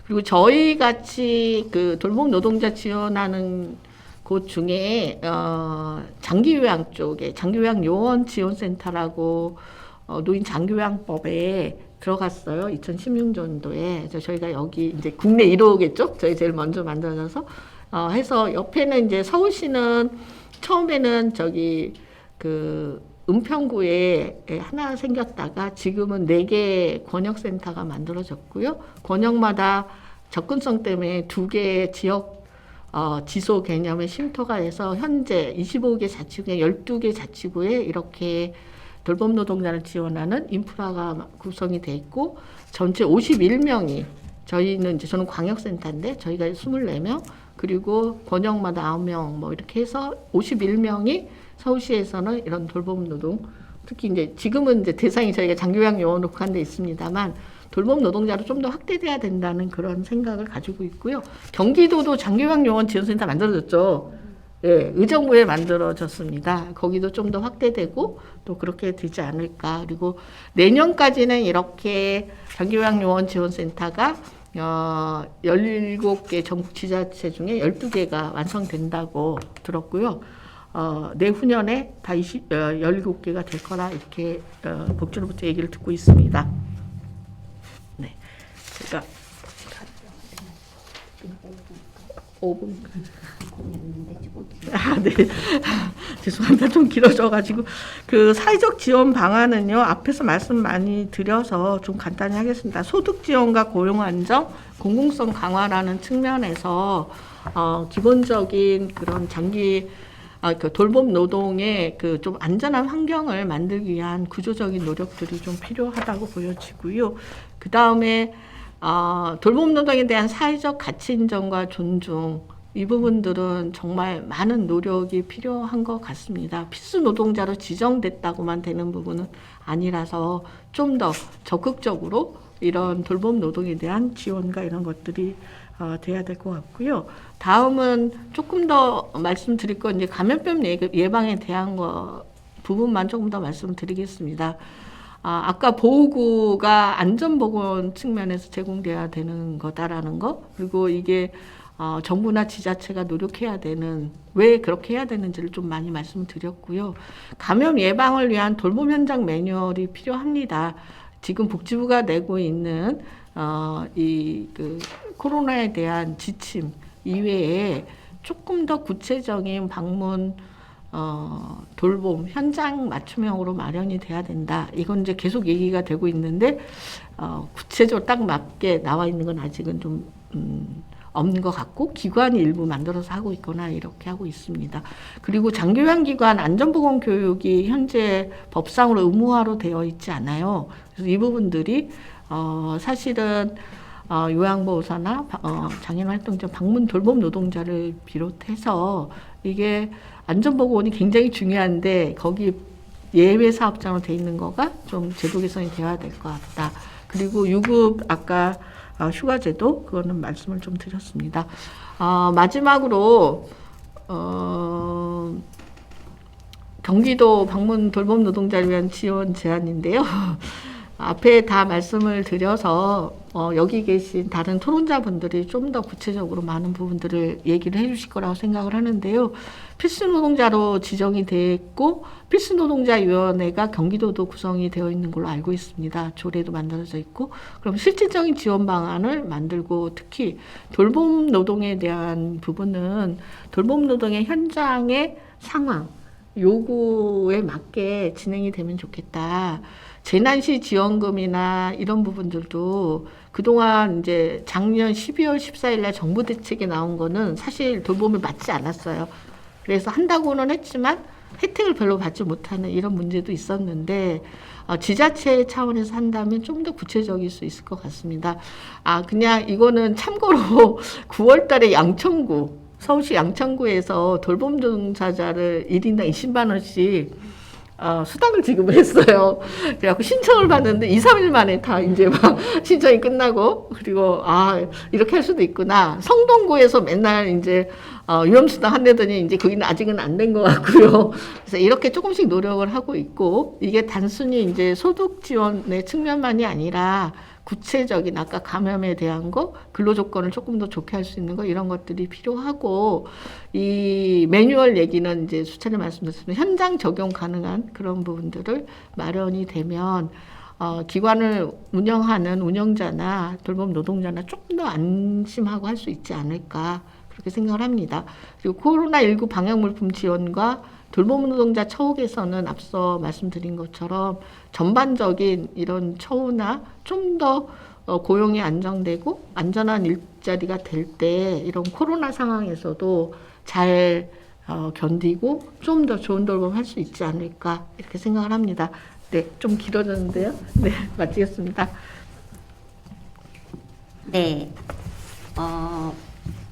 그리고 저희 같이 그 돌봄 노동자 지원하는 곳 중에 장기요양 쪽에 장기요양 요원 지원센터라고 노인 장기요양법에 들어갔어요. 2016년도에. 그래서 저희가 여기 이제 국내 1호겠죠? 저희 제일 먼저 만들어서 해서 옆에는 이제 서울시는 처음에는 저기 그 은평구에 하나 생겼다가 지금은 4개 권역센터가 만들어졌고요. 권역마다 접근성 때문에 2개의 지역 지소 개념의 쉼터가 해서 현재 25개 자치구에 12개 자치구에 이렇게 돌봄 노동자를 지원하는 인프라가 구성이 돼 있고 전체 51명이 저는 광역센터인데 저희가 24명 그리고 권역마다 9명 뭐 이렇게 해서 51명이 서울시에서는 이런 돌봄 노동 특히 이제 지금은 이제 대상이 저희가 장교양 요원으로 국한돼 있습니다만 돌봄 노동자로 좀 더 확대돼야 된다는 그런 생각을 가지고 있고요. 경기도도 장교양 요원 지원센터 만들어졌죠. 예, 의정부에 만들어졌습니다. 거기도 좀 더 확대되고 또 그렇게 되지 않을까. 그리고 내년까지는 이렇게 장교양 요원 지원센터가 17개 전국 지자체 중에 12개가 완성된다고 들었고요. 내후년에 다 17개가 될 거라 이렇게 복지로부터 얘기를 듣고 있습니다. 네. 그러니까 5분. 네. 죄송합니다. 좀 길어져가지고 그 사회적 지원 방안은요 앞에서 말씀 많이 드려서 좀 간단히 하겠습니다. 소득 지원과 고용 안정, 공공성 강화라는 측면에서 기본적인 그런 장기 그 돌봄 노동의 그 좀 안전한 환경을 만들기 위한 구조적인 노력들이 좀 필요하다고 보여지고요. 그 다음에 돌봄 노동에 대한 사회적 가치 인정과 존중 이 부분들은 정말 많은 노력이 필요한 것 같습니다. 필수 노동자로 지정됐다고만 되는 부분은 아니라서 좀 더 적극적으로 이런 돌봄 노동에 대한 지원과 이런 것들이 돼야 될 것 같고요. 다음은 조금 더 말씀드릴 건 이제 감염병 예방에 대한 부분만 조금 더 말씀드리겠습니다. 아까 보호구가 안전보건 측면에서 제공돼야 되는 거다라는 거 그리고 이게 정부나 지자체가 노력해야 되는 왜 그렇게 해야 되는지를 좀 많이 말씀드렸고요. 감염 예방을 위한 돌봄 현장 매뉴얼이 필요합니다. 지금 복지부가 내고 있는 그 코로나에 대한 지침 이외에 조금 더 구체적인 방문 돌봄 현장 맞춤형으로 마련이 돼야 된다. 이건 이제 계속 얘기가 되고 있는데 구체적으로 딱 맞게 나와 있는 건 아직은 좀 없는 것 같고 기관이 일부 만들어서 하고 있거나 이렇게 하고 있습니다. 그리고 장교양 기관 안전보건 교육이 현재 법상으로 의무화로 되어 있지 않아요. 그래서 이 부분들이 사실은 요양보호사나 장애인활동자 방문 돌봄 노동자를 비롯해서 이게 안전보건이 굉장히 중요한데 거기 예외 사업장으로 돼 있는 거가 좀 제도 개선이 되어야 될 것 같다. 그리고 유급 아까 휴가제도 그거는 말씀을 좀 드렸습니다. 마지막으로 경기도 방문 돌봄 노동자를 위한 지원 제안인데요. 앞에 다 말씀을 드려서 여기 계신 다른 토론자분들이 좀 더 구체적으로 많은 부분들을 얘기를 해주실 거라고 생각을 하는데요. 필수노동자로 지정이 됐고 필수노동자위원회가 경기도도 구성이 되어 있는 걸로 알고 있습니다. 조례도 만들어져 있고 그럼 실질적인 지원 방안을 만들고 특히 돌봄 노동에 대한 부분은 돌봄 노동의 현장의 상황 요구에 맞게 진행이 되면 좋겠다. 재난시 지원금이나 이런 부분들도 그동안 이제 작년 12월 14일 날 정부 대책에 나온 거는 사실 돌봄에 맞지 않았어요. 그래서 한다고는 했지만 혜택을 별로 받지 못하는 이런 문제도 있었는데 지자체 차원에서 한다면 좀 더 구체적일 수 있을 것 같습니다. 그냥 이거는 참고로 9월 달에 양천구 서울시 양천구에서 돌봄 종사자를 1인당 20만 원씩 수당을 지급을 했어요. 그래갖고 신청을 받는데 2, 3일 만에 다 이제 막 신청이 끝나고 그리고 이렇게 할 수도 있구나. 성동구에서 맨날 이제 위험수당 한다더니 이제 거기는 아직은 안 된 것 같고요. 그래서 이렇게 조금씩 노력을 하고 있고 이게 단순히 이제 소득 지원의 측면만이 아니라 구체적인 아까 감염에 대한 거, 근로 조건을 조금 더 좋게 할 수 있는 거 이런 것들이 필요하고 이 매뉴얼 얘기는 이제 수차례 말씀드렸지만 현장 적용 가능한 그런 부분들을 마련이 되면 기관을 운영하는 운영자나 돌봄 노동자나 조금 더 안심하고 할 수 있지 않을까 그렇게 생각을 합니다. 그리고 코로나19 방역물품 지원과 돌봄 노동자 처우에서는 앞서 말씀드린 것처럼 전반적인 이런 처우나 좀 더 고용이 안정되고 안전한 일자리가 될 때 이런 코로나 상황에서도 잘 견디고 좀 더 좋은 돌봄 할 수 있지 않을까 이렇게 생각을 합니다. 네, 좀 길어졌는데요. 네, 마치겠습니다. 네.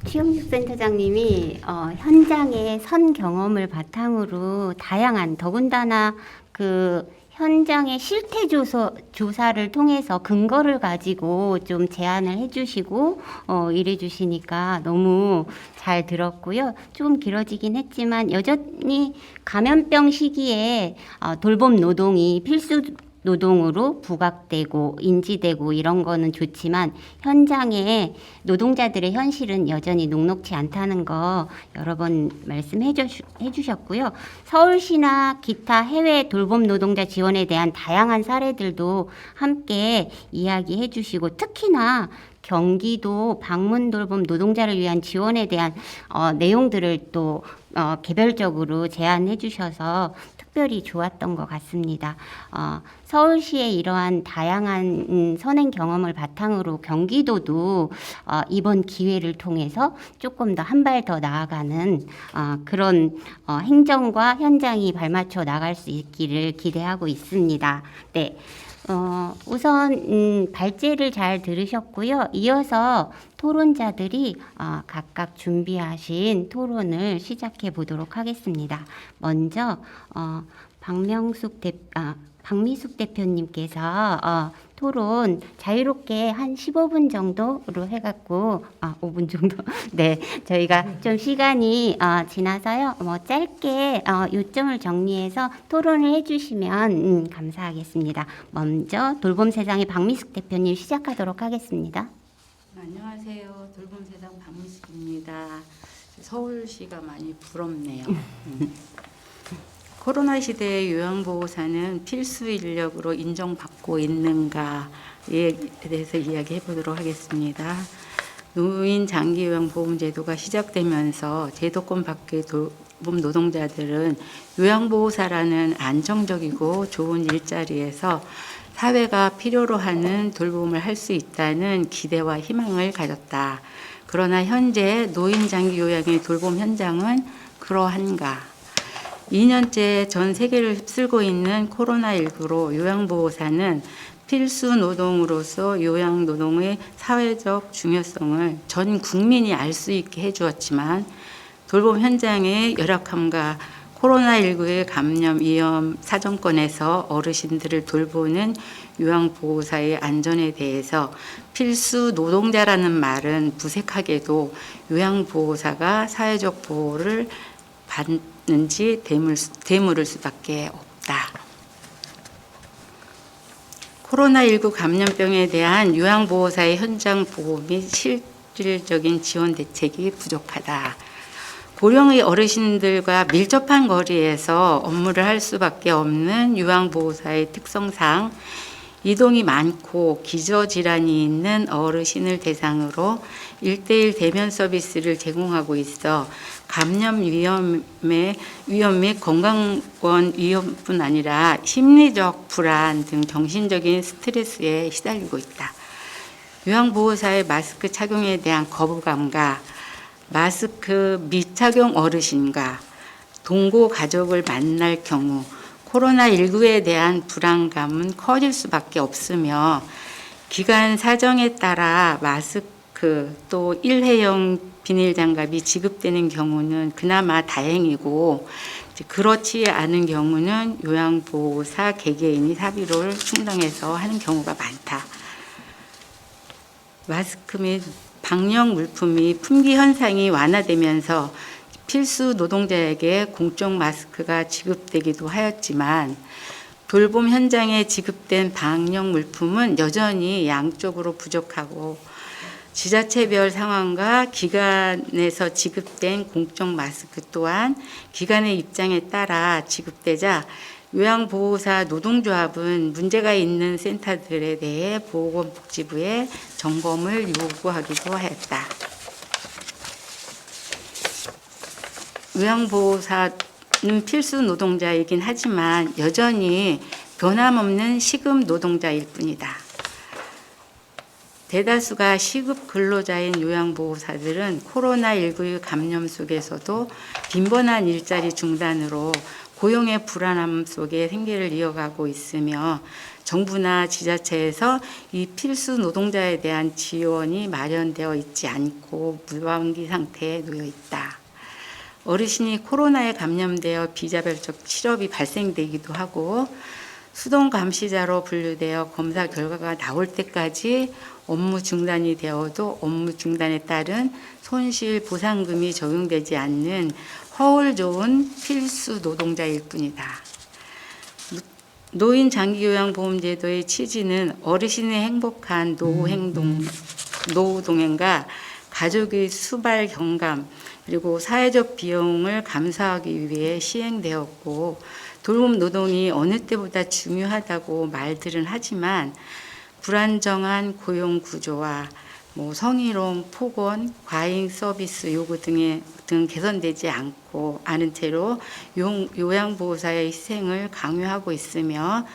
최영숙 센터장님이 현장의 선 경험을 바탕으로 다양한 더군다나 그 현장의 실태 조사를 통해서 근거를 가지고 좀 제안을 해주시고 이래 주시니까 너무 잘 들었고요. 조금 길어지긴 했지만 여전히 감염병 시기에 돌봄 노동이 필수 노동으로 부각되고 인지되고 이런 거는 좋지만 현장에 노동자들의 현실은 여전히 녹록지 않다는 거 여러 번 말씀해 주셨고요. 서울시나 기타 해외 돌봄 노동자 지원에 대한 다양한 사례들도 함께 이야기해 주시고 특히나 경기도 방문 돌봄 노동자를 위한 지원에 대한 내용들을 또 개별적으로 제안해 주셔서 특별히 좋았던 것 같습니다. 서울시의 이러한 다양한 선행 경험을 바탕으로 경기도도 이번 기회를 통해서 조금 더 한 발 더 나아가는 그런 행정과 현장이 발맞춰 나갈 수 있기를 기대하고 있습니다. 네. 우선 발제를 잘 들으셨고요. 이어서 토론자들이 각각 준비하신 토론을 시작해 보도록 하겠습니다. 먼저 박미숙 대표님께서 토론 자유롭게 한 15분 정도로 해갖고 5분 정도 네 저희가 좀 시간이 지나서요 짧게 요점을 정리해서 토론을 해주시면 감사하겠습니다. 먼저 돌봄세상의 박미숙 대표님 시작하도록 하겠습니다. 안녕하세요. 돌봄세상 박미숙입니다. 서울시가 많이 부럽네요. 코로나 시대의 요양보호사는 필수 인력으로 인정받고 있는가에 대해서 이야기해 보도록 하겠습니다. 노인 장기 요양보험제도가 시작되면서 제도권 밖의 돌봄 노동자들은 요양보호사라는 안정적이고 좋은 일자리에서 사회가 필요로 하는 돌봄을 할 수 있다는 기대와 희망을 가졌다. 그러나 현재 노인 장기 요양의 돌봄 현장은 그러한가? 2년째 전 세계를 휩쓸고 있는 코로나19로 요양보호사는 필수 노동으로서 요양노동의 사회적 중요성을 전 국민이 알 수 있게 해주었지만 돌봄 현장의 열악함과 코로나19의 감염 위험 사정권에서 어르신들을 돌보는 요양보호사의 안전에 대해서 필수 노동자라는 말은 무색하게도 요양보호사가 사회적 보호를 받는지 되물을 수밖에 없다. 코로나19 감염병에 대한 요양보호사의 현장 보호 및 실질적인 지원 대책이 부족하다. 고령의 어르신들과 밀접한 거리에서 업무를 할 수밖에 없는 요양보호사의 특성상 이동이 많고 기저질환이 있는 어르신을 대상으로 1:1 대면 서비스를 제공하고 있어 감염 위험 및 건강권 위험뿐 아니라 심리적 불안 등 정신적인 스트레스에 시달리고 있다. 요양보호사의 마스크 착용에 대한 거부감과 마스크 미착용 어르신과 동고 가족을 만날 경우 코로나19에 대한 불안감은 커질 수밖에 없으며 기간 사정에 따라 마스크 또 일회용 비닐장갑이 지급되는 경우는 그나마 다행이고 그렇지 않은 경우는 요양보호사 개개인이 사비로를 충당해서 하는 경우가 많다. 마스크 및 방역 물품이 품귀 현상이 완화되면서 필수 노동자에게 공적 마스크가 지급되기도 하였지만 돌봄 현장에 지급된 방역 물품은 여전히 양쪽으로 부족하고 지자체별 상황과 기관에서 지급된 공적 마스크 또한 기관의 입장에 따라 지급되자 요양보호사 노동조합은 문제가 있는 센터들에 대해 보건복지부에 점검을 요구하기도 하였다. 요양보호사는 필수 노동자이긴 하지만 여전히 변함없는 시급 노동자일 뿐이다. 대다수가 시급 근로자인 요양보호사들은 코로나19 감염 속에서도 빈번한 일자리 중단으로 고용의 불안함 속에 생계를 이어가고 있으며 정부나 지자체에서 이 필수 노동자에 대한 지원이 마련되어 있지 않고 무방비 상태에 놓여 있다. 어르신이 코로나에 감염되어 비자별적 실업이 발생되기도 하고 수동 감시자로 분류되어 검사 결과가 나올 때까지 업무 중단이 되어도 업무 중단에 따른 손실 보상금이 적용되지 않는 허울 좋은 필수 노동자일 뿐이다. 노인 장기요양보험제도의 취지는 어르신의 행복한 노후 동행과 가족의 수발 경감 그리고 사회적 비용을 감수하기 위해 시행되었고 돌봄 노동이 어느 때보다 중요하다고 말들은 하지만 불안정한 고용 구조와 성희롱, 폭언, 과잉 서비스 요구 등 개선되지 않은 채로 요양보호사의 희생을 강요하고 있으며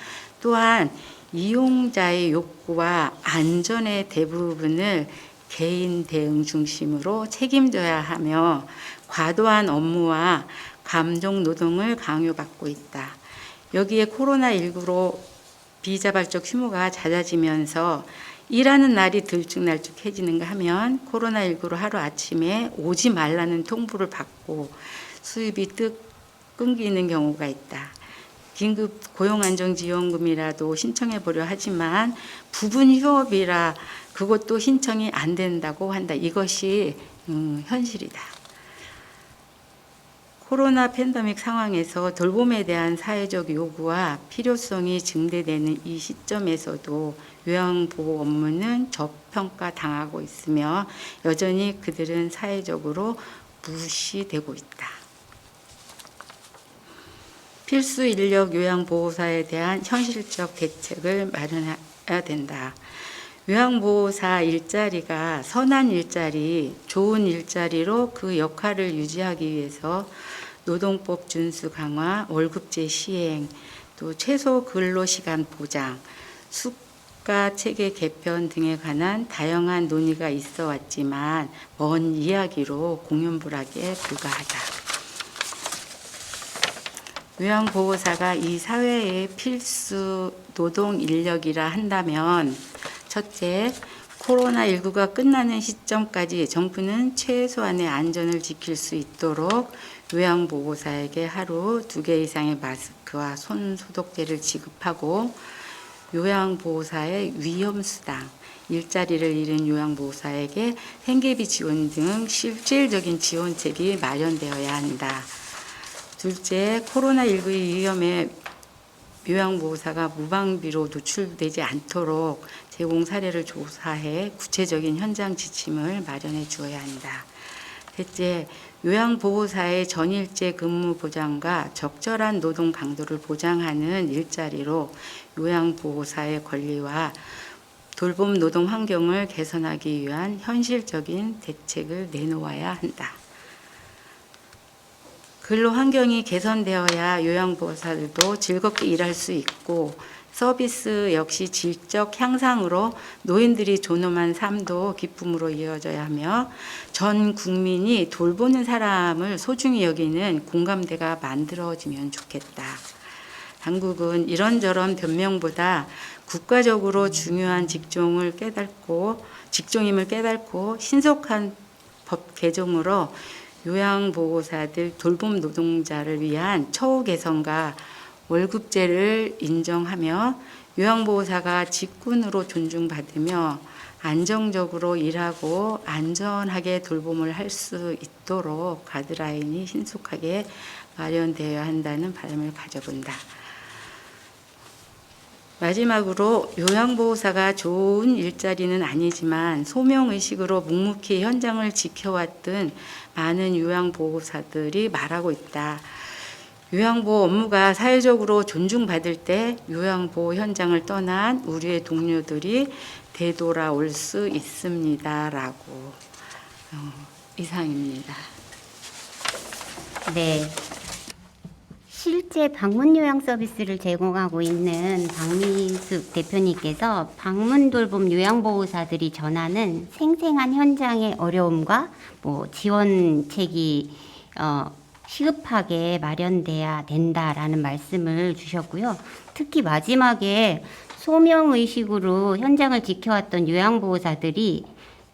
또한 이용자의 욕구와 안전의 대부분을 개인 대응 중심으로 책임져야 하며 과도한 업무와 감정 노동을 강요받고 있다. 여기에 코로나19로 비자발적 휴무가 잦아지면서 일하는 날이 들쭉날쭉해지는가 하면 코로나19로 하루아침에 오지 말라는 통보를 받고 수입이 끊기는 경우가 있다. 긴급 고용안정지원금이라도 신청해 보려 하지만 부분 휴업이라 그것도 신청이 안 된다고 한다. 이것이 현실이다. 코로나 팬데믹 상황에서 돌봄에 대한 사회적 요구와 필요성이 증대되는 이 시점에서도 요양보호 업무는 저평가 당하고 있으며 여전히 그들은 사회적으로 무시되고 있다. 필수 인력 요양보호사에 대한 현실적 대책을 마련해야 된다. 요양보호사 일자리가 선한 일자리, 좋은 일자리로 그 역할을 유지하기 위해서 노동법 준수 강화, 월급제 시행, 또 최소 근로시간 보장, 수가 체계 개편 등에 관한 다양한 논의가 있어 왔지만 먼 이야기로 공연불학에 불과하다. 요양보호사가 이 사회의 필수 노동 인력이라 한다면 첫째, 코로나19가 끝나는 시점까지 정부는 최소한의 안전을 지킬 수 있도록 요양보호사에게 하루 2개 이상의 마스크와 손 소독제를 지급하고 요양보호사의 위험수당, 일자리를 잃은 요양보호사에게 생계비 지원 등 실질적인 지원책이 마련되어야 한다. 둘째, 코로나19의 위험에 요양보호사가 무방비로 노출되지 않도록 제공 사례를 조사해 구체적인 현장 지침을 마련해 주어야 한다. 셋째, 요양보호사의 전일제 근무 보장과 적절한 노동 강도를 보장하는 일자리로 요양보호사의 권리와 돌봄 노동 환경을 개선하기 위한 현실적인 대책을 내놓아야 한다. 근로 환경이 개선되어야 요양보호사들도 즐겁게 일할 수 있고 서비스 역시 질적 향상으로 노인들이 존엄한 삶도 기쁨으로 이어져야 하며 전 국민이 돌보는 사람을 소중히 여기는 공감대가 만들어지면 좋겠다. 당국은 이런저런 변명보다 국가적으로 중요한 직종임을 깨닫고 신속한 법 개정으로 요양보호사들 돌봄 노동자를 위한 처우 개선과 월급제를 인정하며 요양보호사가 직군으로 존중받으며 안정적으로 일하고 안전하게 돌봄을 할 수 있도록 가이드라인이 신속하게 마련되어야 한다는 바람을 가져본다. 마지막으로 요양보호사가 좋은 일자리는 아니지만 소명의식으로 묵묵히 현장을 지켜왔던 많은 요양보호사들이 말하고 있다. 요양보호 업무가 사회적으로 존중받을 때 요양보호 현장을 떠난 우리의 동료들이 되돌아올 수 있습니다라고 이상입니다. 네. 실제 방문 요양 서비스를 제공하고 있는 박민숙 대표님께서 방문 돌봄 요양보호사들이 전하는 생생한 현장의 어려움과 지원책이 시급하게 마련돼야 된다라는 말씀을 주셨고요. 특히 마지막에 소명의식으로 현장을 지켜왔던 요양보호사들이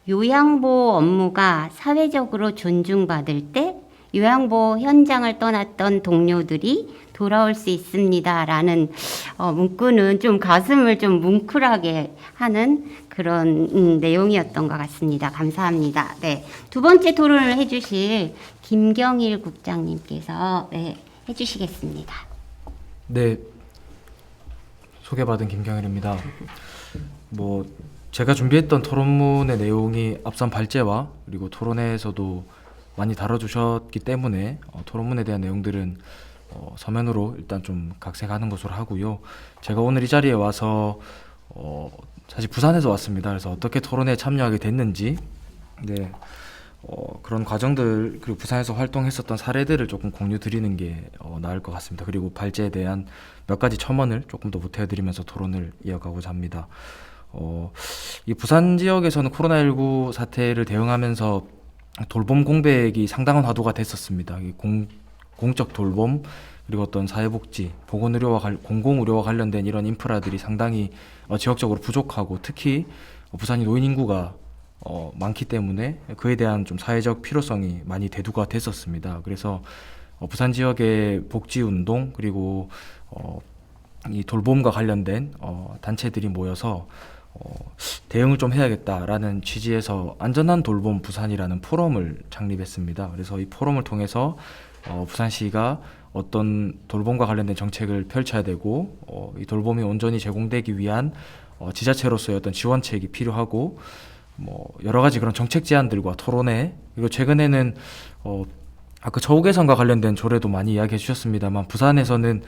요양보호 업무가 사회적으로 존중받을 때 요양보호 현장을 떠났던 동료들이 돌아올 수 있습니다라는 문구는 좀 가슴을 좀 뭉클하게 하는 그런 내용이었던 것 같습니다. 감사합니다. 네, 두 번째 토론을 해주실 김경일 국장님께서 해주시겠습니다. 네, 소개받은 김경일입니다. 제가 준비했던 토론문의 내용이 앞선 발제와 그리고 토론회에서도 많이 다뤄주셨기 때문에 토론문에 대한 내용들은 서면으로 일단 좀 각색하는 것으로 하고요. 제가 오늘 이 자리에 와서 사실 부산에서 왔습니다. 그래서 어떻게 토론회에 참여하게 됐는지, 그런 과정들 그리고 부산에서 활동했었던 사례들을 조금 공유 드리는 게 나을 것 같습니다. 그리고 발제에 대한 몇 가지 첨언을 조금 더 보태드리면서 토론을 이어가고자 합니다. 이 부산 지역에서는 코로나19 사태를 대응하면서 돌봄 공백이 상당한 화두가 됐었습니다. 공적 돌봄 그리고 어떤 사회복지, 보건의료와 공공의료와 관련된 이런 인프라들이 상당히 지역적으로 부족하고 특히 부산이 노인 인구가 많기 때문에 그에 대한 좀 사회적 필요성이 많이 대두가 됐었습니다. 그래서 부산 지역의 복지운동 그리고 이 돌봄과 관련된 단체들이 모여서 대응을 좀 해야겠다라는 취지에서 안전한 돌봄 부산이라는 포럼을 창립했습니다. 그래서 이 포럼을 통해서 부산시가 어떤 돌봄과 관련된 정책을 펼쳐야 되고 이 돌봄이 온전히 제공되기 위한 지자체로서의 어떤 지원책이 필요하고 여러 가지 그런 정책 제안들과 토론회, 그리고 최근에는 아까 처우 개선과 관련된 조례도 많이 이야기해 주셨습니다만 부산에서는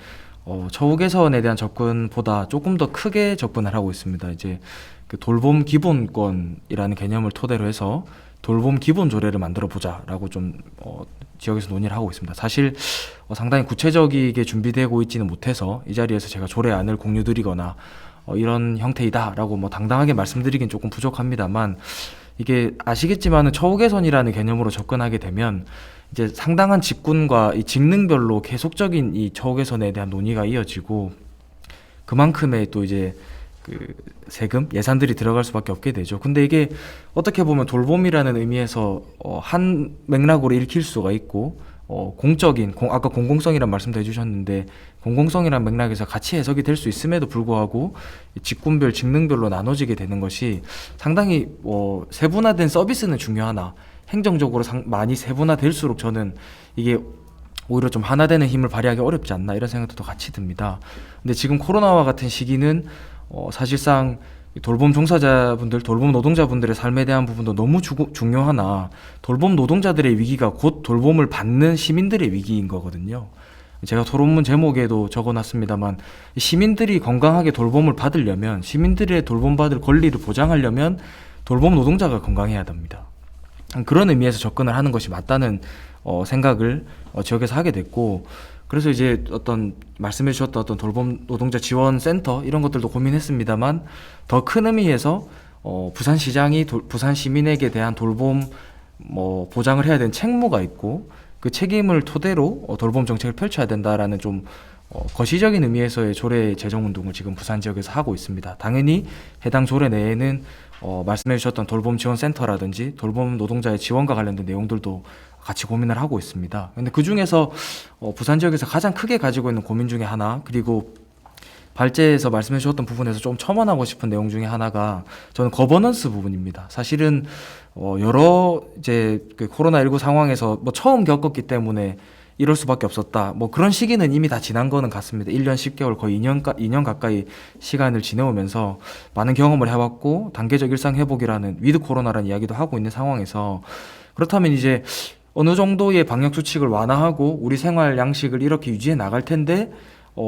처우 개선에 대한 접근보다 조금 더 크게 접근을 하고 있습니다. 이제 그 돌봄 기본권이라는 개념을 토대로 해서 돌봄 기본 조례를 만들어 보자라고 좀 지역에서 논의를 하고 있습니다. 사실 상당히 구체적이게 준비되고 있지는 못해서 이 자리에서 제가 조례안을 공유드리거나 이런 형태이다라고 당당하게 말씀드리긴 조금 부족합니다만, 이게 아시겠지만은 처우 개선이라는 개념으로 접근하게 되면 이제 상당한 직군과 이 직능별로 계속적인 이 처우 개선에 대한 논의가 이어지고 그만큼의 또 이제 그 세금, 예산들이 들어갈 수밖에 없게 되죠. 근데 이게 어떻게 보면 돌봄이라는 의미에서 한 맥락으로 읽힐 수가 있고 공적인, 아까 공공성이란 말씀도 해주셨는데 공공성이란 맥락에서 같이 해석이 될 수 있음에도 불구하고 직군별, 직능별로 나눠지게 되는 것이 상당히 세분화된 서비스는 중요하나 행정적으로 많이 세분화될수록 저는 이게 오히려 좀 하나 되는 힘을 발휘하기 어렵지 않나 이런 생각도 더 같이 듭니다. 근데 지금 코로나와 같은 시기는 사실상 돌봄 종사자분들, 돌봄 노동자분들의 삶에 대한 부분도 너무 중요하나 돌봄 노동자들의 위기가 곧 돌봄을 받는 시민들의 위기인 거거든요. 제가 토론문 제목에도 적어놨습니다만 시민들이 건강하게 돌봄을 받으려면, 시민들의 돌봄받을 권리를 보장하려면 돌봄 노동자가 건강해야 됩니다. 그런 의미에서 접근을 하는 것이 맞다는 생각을 지역에서 하게 됐고, 그래서 이제 어떤 말씀해 주셨던 어떤 돌봄 노동자 지원 센터 이런 것들도 고민했습니다만 더 큰 의미에서 부산시장이 부산 시민에게 대한 돌봄 보장을 해야 되는 책무가 있고 그 책임을 토대로 돌봄 정책을 펼쳐야 된다라는 좀 거시적인 의미에서의 조례 제정 운동을 지금 부산 지역에서 하고 있습니다. 당연히 해당 조례 내에는 말씀해 주셨던 돌봄 지원 센터라든지 돌봄 노동자의 지원과 관련된 내용들도 같이 고민을 하고 있습니다. 근데 그 중에서 부산 지역에서 가장 크게 가지고 있는 고민 중에 하나, 그리고 발제에서 말씀해 주셨던 부분에서 좀 첨언하고 싶은 내용 중에 하나가 저는 거버넌스 부분입니다. 사실은 여러 이제 그 코로나19 상황에서 처음 겪었기 때문에 이럴 수밖에 없었다. 그런 시기는 이미 다 지난 거는 같습니다. 1년 10개월 거의 2년 가까이 시간을 지내오면서 많은 경험을 해왔고 단계적 일상 회복이라는 위드 코로나라는 이야기도 하고 있는 상황에서, 그렇다면 이제 어느 정도의 방역 수칙을 완화하고 우리 생활 양식을 이렇게 유지해 나갈 텐데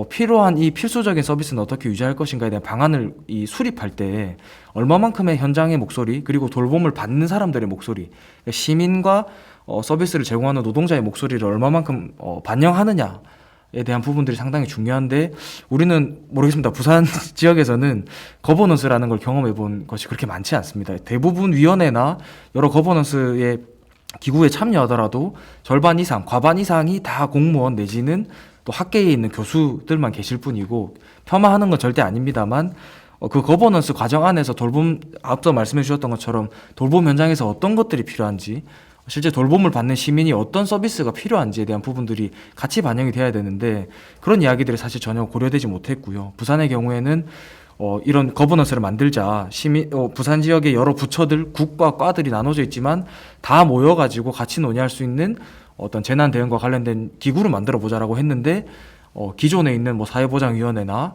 필요한 이 필수적인 서비스는 어떻게 유지할 것인가에 대한 방안을 수립할 때 얼마만큼의 현장의 목소리, 그리고 돌봄을 받는 사람들의 목소리, 시민과 서비스를 제공하는 노동자의 목소리를 얼마만큼 반영하느냐, 대한 부분들이 상당히 중요한데 우리는 모르겠습니다. 부산 지역에서는 거버넌스라는 걸 경험해 본 것이 그렇게 많지 않습니다. 대부분 위원회나 여러 거버넌스의 기구에 참여하더라도 절반 이상, 과반 이상이 다 공무원 내지는 또 학계에 있는 교수들만 계실 뿐이고 폄하하는 건 절대 아닙니다만 그 거버넌스 과정 안에서 앞서 말씀해 주셨던 것처럼 돌봄 현장에서 어떤 것들이 필요한지 실제 돌봄을 받는 시민이 어떤 서비스가 필요한지에 대한 부분들이 같이 반영이 돼야 되는데 그런 이야기들이 사실 전혀 고려되지 못했고요. 부산의 경우에는 이런 거버넌스를 만들자 부산 지역의 여러 부처들, 국과 과들이 나눠져 있지만 다 모여가지고 같이 논의할 수 있는 어떤 재난 대응과 관련된 기구를 만들어 보자라고 했는데 기존에 있는 뭐 사회보장위원회나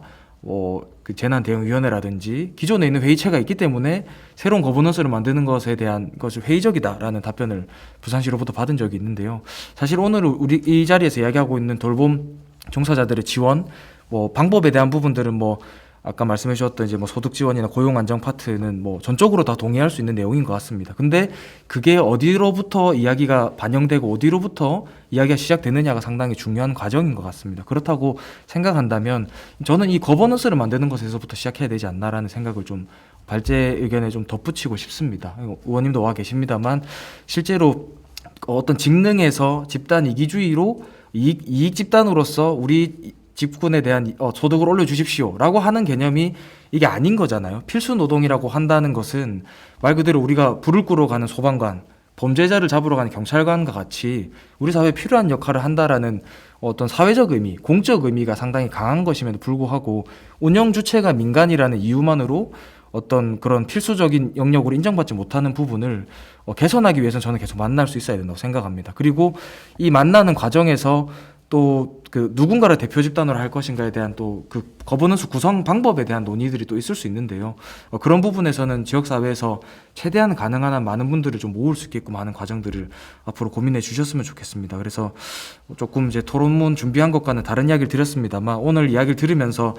그 재난대응위원회라든지 기존에 있는 회의체가 있기 때문에 새로운 거버넌스를 만드는 것에 대한 것이 회의적이다라는 답변을 부산시로부터 받은 적이 있는데요. 사실 오늘 우리 이 자리에서 이야기하고 있는 돌봄 종사자들의 지원, 방법에 대한 부분들은 아까 말씀해 주셨던 이제 소득 지원이나 고용 안정 파트는 전적으로 다 동의할 수 있는 내용인 것 같습니다. 근데 그게 어디로부터 이야기가 반영되고 어디로부터 이야기가 시작되느냐가 상당히 중요한 과정인 것 같습니다. 그렇다고 생각한다면 저는 이 거버넌스를 만드는 것에서부터 시작해야 되지 않나라는 생각을 좀 발제 의견에 좀 덧붙이고 싶습니다. 의원님도 와 계십니다만 실제로 어떤 직능에서 집단 이기주의로 이익 집단으로서 우리 집군에 대한 소득을 올려주십시오라고 하는 개념이 이게 아닌 거잖아요. 필수 노동이라고 한다는 것은 말 그대로 우리가 불을 끄러 가는 소방관, 범죄자를 잡으러 가는 경찰관과 같이 우리 사회에 필요한 역할을 한다라는 어떤 사회적 의미, 공적 의미가 상당히 강한 것임에도 불구하고 운영 주체가 민간이라는 이유만으로 어떤 그런 필수적인 영역으로 인정받지 못하는 부분을 개선하기 위해서는 저는 계속 만날 수 있어야 된다고 생각합니다. 그리고 이 만나는 과정에서 또 그 누군가를 대표 집단으로 할 것인가에 대한 또 그 거버넌스 구성 방법에 대한 논의들이 또 있을 수 있는데요. 그런 부분에서는 지역사회에서 최대한 가능한 한 많은 분들을 좀 모을 수 있게끔 하는 과정들을 앞으로 고민해 주셨으면 좋겠습니다. 그래서 조금 이제 토론문 준비한 것과는 다른 이야기를 드렸습니다만 오늘 이야기를 들으면서